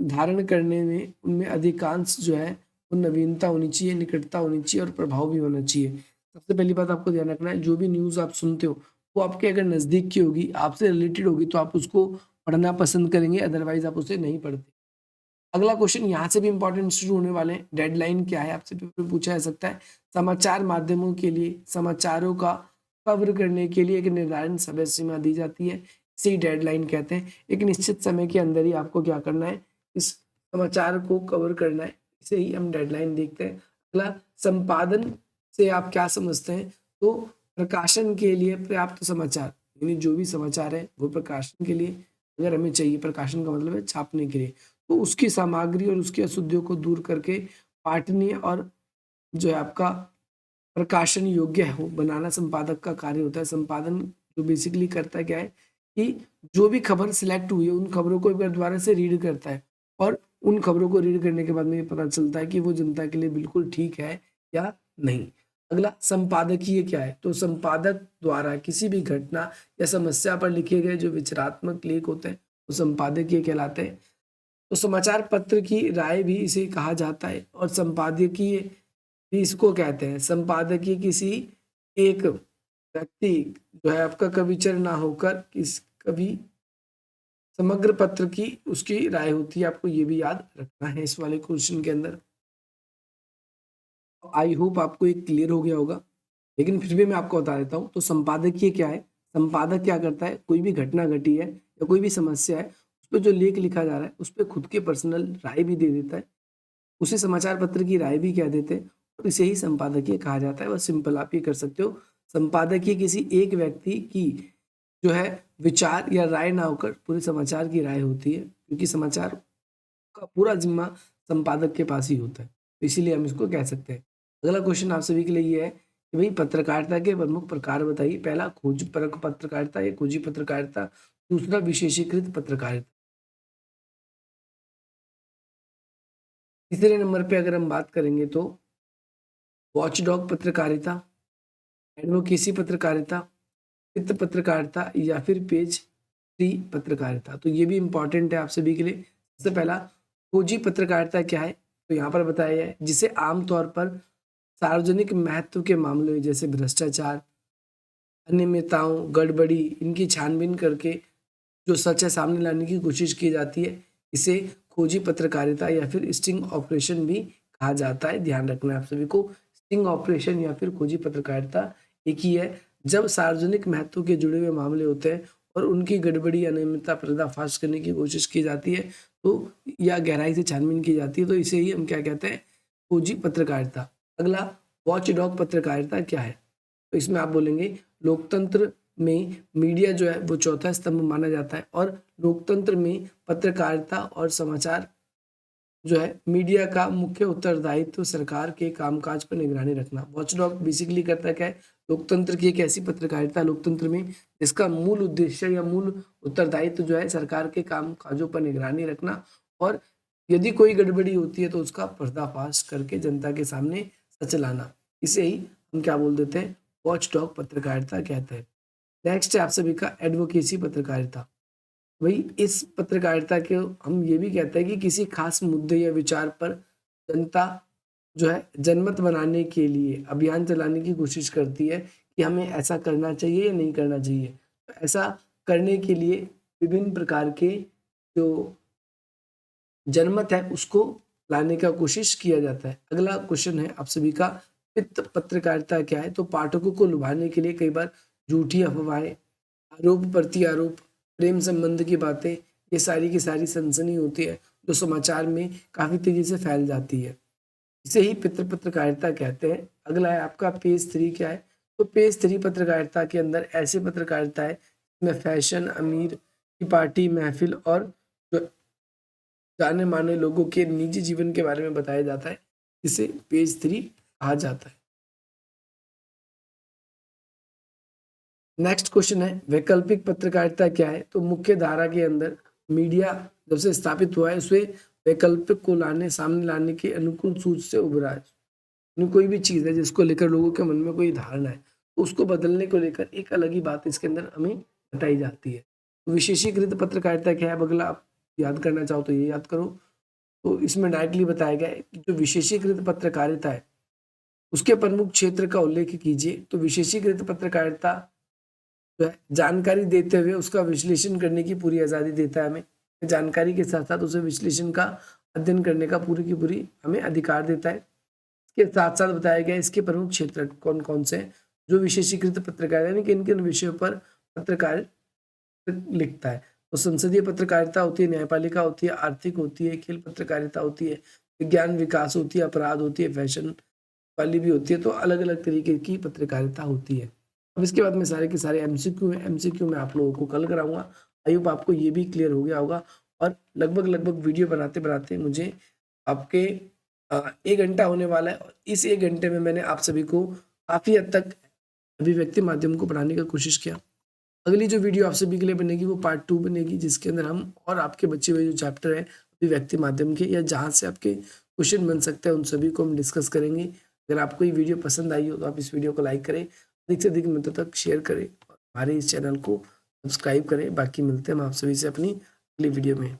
धारण करने में उनमें अधिकांश जो है वो नवीनता होनी चाहिए, निकटता होनी चाहिए और प्रभाव भी होना चाहिए। सबसे पहली बात आपको ध्यान रखना है, जो भी न्यूज़ आप सुनते हो वो आपके अगर नज़दीक की होगी, आपसे रिलेटेड होगी तो आप उसको पढ़ना पसंद करेंगे, अदरवाइज आप उसे नहीं पढ़ते। अगला क्वेश्चन यहाँ से भी इंपॉर्टेंट शुरू होने वाले हैं, डेडलाइन क्या है आपसे पेपर में पूछा जा सकता है। समाचार माध्यमों के लिए समाचारों का कवर करने के लिए एक निर्धारित समय सीमा दी जाती है, इसे डेडलाइन कहते हैं। एक निश्चित समय के अंदर ही आपको क्या करना है, इस समाचार को कवर करना है, इसे ही हम डेडलाइन देखते हैं। अगला, संपादन से आप क्या समझते हैं, तो प्रकाशन के लिए पर्याप्त समाचार, यानी जो भी समाचार है वो प्रकाशन के लिए अगर हमें चाहिए, प्रकाशन का मतलब है छापने के लिए, तो उसकी सामग्री और उसकी अशुद्धियों को दूर करके पाठनीय और जो है आपका प्रकाशन योग्य हो बनाना संपादक का कार्य होता है। संपादन जो बेसिकली करता है क्या है कि जो भी खबर सिलेक्ट हुई है उन खबरों को एक बार दोबारा से रीड करता है और उन खबरों को रीड करने के बाद में ये पता चलता है कि वो जनता के लिए बिल्कुल ठीक है या नहीं। अगला, संपादकीय क्या है, तो संपादक द्वारा किसी भी घटना या समस्या पर लिखे गए जो विचारात्मक लेख होते हैं वो संपादकीय कहलाते हैं। तो समाचार पत्र की राय भी इसे कहा जाता है और संपादकीय भी इसको कहते हैं। संपादकीय किसी एक व्यक्ति जो है आपका कविचर ना होकर कभी समग्र पत्र की उसकी राय होती है, आपको ये भी याद रखना है इस वाले क्वेश्चन के अंदर। आई होप आपको ये क्लियर हो गया होगा, लेकिन फिर भी मैं आपको बता देता हूँ। तो संपादकीय क्या है, संपादक क्या करता है, कोई भी घटना घटी है या कोई भी समस्या है उस पर जो लेख लिखा जा रहा है उस पर खुद के पर्सनल राय भी दे देता है, उसे समाचार पत्र की राय भी कह देते हैं और इसे ही संपादकीय कहा जाता है। बस सिंपल आप ये कर सकते हो, संपादकीय किसी एक व्यक्ति की जो है विचार या राय ना होकर पूरे समाचार की राय होती है, क्योंकि समाचार का पूरा जिम्मा संपादक के पास ही होता है, तो इसीलिए हम इसको कह सकते हैं। अगला क्वेश्चन आप सभी के लिए ये है कि भाई पत्रकारिता के प्रमुख प्रकार बताइए। पहला खोजपरक पत्रकारिता या खोजी पत्रकारिता, दूसरा विशेषीकृत पत्रकारिता। तीसरे नंबर पे अगर हम बात करेंगे तो वॉचडॉग पत्रकारिता, एडवोकेसी पत्रकारिता, वित्त पत्रकारिता या फिर पेज 3 पत्रकारिता। तो ये भी इम्पोर्टेंट है आप सभी के लिए। सबसे पहला खोजी पत्रकारिता क्या है, तो यहाँ पर बताया है जिसे आमतौर पर सार्वजनिक महत्व के मामलों जैसे भ्रष्टाचार, अनियमितताओं, गड़बड़ी, इनकी छानबीन करके जो सच है सामने लाने की कोशिश की जाती है, इसे खोजी पत्रकारिता या फिर स्टिंग ऑपरेशन भी कहा जाता है। ध्यान रखना है आप सभी को, स्टिंग ऑपरेशन या फिर खोजी पत्रकारिता एक ही है। जब सार्वजनिक महत्व के जुड़े हुए मामले होते हैं और उनकी गड़बड़ी, अनियमितता पर्दाफाश करने की कोशिश की जाती है तो या गहराई से छानबीन की जाती है, तो इसे ही हम क्या कहते हैं, खोजी पत्रकारिता। अगला वॉचडॉग पत्रकारिता क्या है, तो इसमें आप बोलेंगे लोकतंत्र में मीडिया जो है वो चौथा स्तंभ माना जाता है और लोकतंत्र में पत्रकारिता और समाचार जो है मीडिया का मुख्य उत्तरदायित्व सरकार के कामकाज पर निगरानी रखना। वॉचडॉग बेसिकली करता क्या है, लोकतंत्र की एक ऐसी पत्रकारिता लोकतंत्र में जिसका मूल उद्देश्य या मूल उत्तरदायित्व जो है सरकार के कामकाजों पर निगरानी रखना, और यदि कोई गड़बड़ी होती है तो उसका पर्दाफाश करके जनता के सामने सच लाना। इसे ही हम क्या बोल देते हैं, वॉचडॉग पत्रकारिता कहते हैं। नेक्स्ट है आप सभी का एडवोकेसी पत्रकारिता। वही इस पत्रकारिता के हम ये भी कहते हैं कि किसी खास मुद्दे या विचार पर जनता जो है जनमत बनाने के लिए अभियान चलाने की कोशिश करती है कि हमें ऐसा करना चाहिए या नहीं करना चाहिए। तो ऐसा करने के लिए विभिन्न प्रकार के जो जनमत है उसको लाने का कोशिश किया जाता है। अगला क्वेश्चन है आप सभी का, वित्त पत्रकारिता क्या है, तो पाठकों को लुभाने के लिए कई बार झूठी अफवाहें, आरोप प्रति आरोप, प्रेम संबंध की बातें, ये सारी की सारी सनसनी होती है जो समाचार में काफी तेजी से फैल जाती है, इसे ही पत्रकारिता कहते हैं। अगला है आपका पेज 3 क्या है, तो पेज 3 पत्रकारिता के अंदर ऐसी पत्रकारिता है जिसमें फैशन, अमीर की पार्टी, महफिल और जो जाने माने लोगों के निजी जीवन के बारे में बताया जाता है, जिसे पेज 3 कहा जाता है। नेक्स्ट क्वेश्चन है वैकल्पिक पत्रकारिता क्या है, तो मुख्य धारा के अंदर मीडिया जब से स्थापित हुआ है उसे वैकल्पिक को सामने लाने के अनुकूल सूच से उभरा है। कोई भी चीज है जिसको लेकर लोगों के मन में कोई धारणा है तो उसको बदलने को लेकर एक अलग ही बात इसके अंदर हमें बताई जाती है। विशेषीकृत पत्रकारिता क्या है, अगला आप याद करना चाहो तो ये याद करो। तो इसमें डायरेक्टली बताया गया है कि जो विशेषीकृत पत्रकारिता है उसके प्रमुख क्षेत्र का उल्लेख कीजिए। तो विशेषीकृत पत्रकारिता जो है जानकारी देते हुए उसका विश्लेषण करने की पूरी आज़ादी देता है हमें, जानकारी के साथ साथ उसे विश्लेषण का अध्ययन करने का पूरी की पूरी हमें अधिकार देता है। इसके साथ साथ बताया गया इसके प्रमुख क्षेत्र कौन कौन से हैं, जो विशेषीकृत पत्रकारिता यानी किन किन विषयों पर पत्रकार लिखता है। तो संसदीय पत्रकारिता होती है, न्यायपालिका होती है, आर्थिक होती है, खेल पत्रकारिता होती है, विज्ञान विकास होती है, अपराध होती है, फैशन वाली भी होती है। तो अलग अलग तरीके की पत्रकारिता होती है। अब इसके बाद में सारे के सारे एमसीक्यू में आप लोगों को कल कराऊंगा। आई होप आपको ये भी क्लियर हो गया होगा। और लगभग वीडियो बनाते बनाते मुझे आपके 1 घंटा होने वाला है और इस 1 घंटे में मैंने आप सभी को काफ़ी हद तक अभिव्यक्ति माध्यम को पढ़ाने का कोशिश किया। अगली जो वीडियो आप सभी के लिए बनेगी वो पार्ट 2 बनेगी, जिसके अंदर हम और आपके बचे हुए जो चैप्टर है अभिव्यक्ति माध्यम के या जहाँ से आपके क्वेश्चन बन सकते हैं उन सभी को हम डिस्कस करेंगे। अगर आपको ये वीडियो पसंद आई हो तो आप इस वीडियो को लाइक करें, अधिक से अधिक मित्रों तक शेयर करें और हमारे इस चैनल को सब्सक्राइब करें। बाकी मिलते हैं हम आप सभी से अपनी अगली वीडियो में।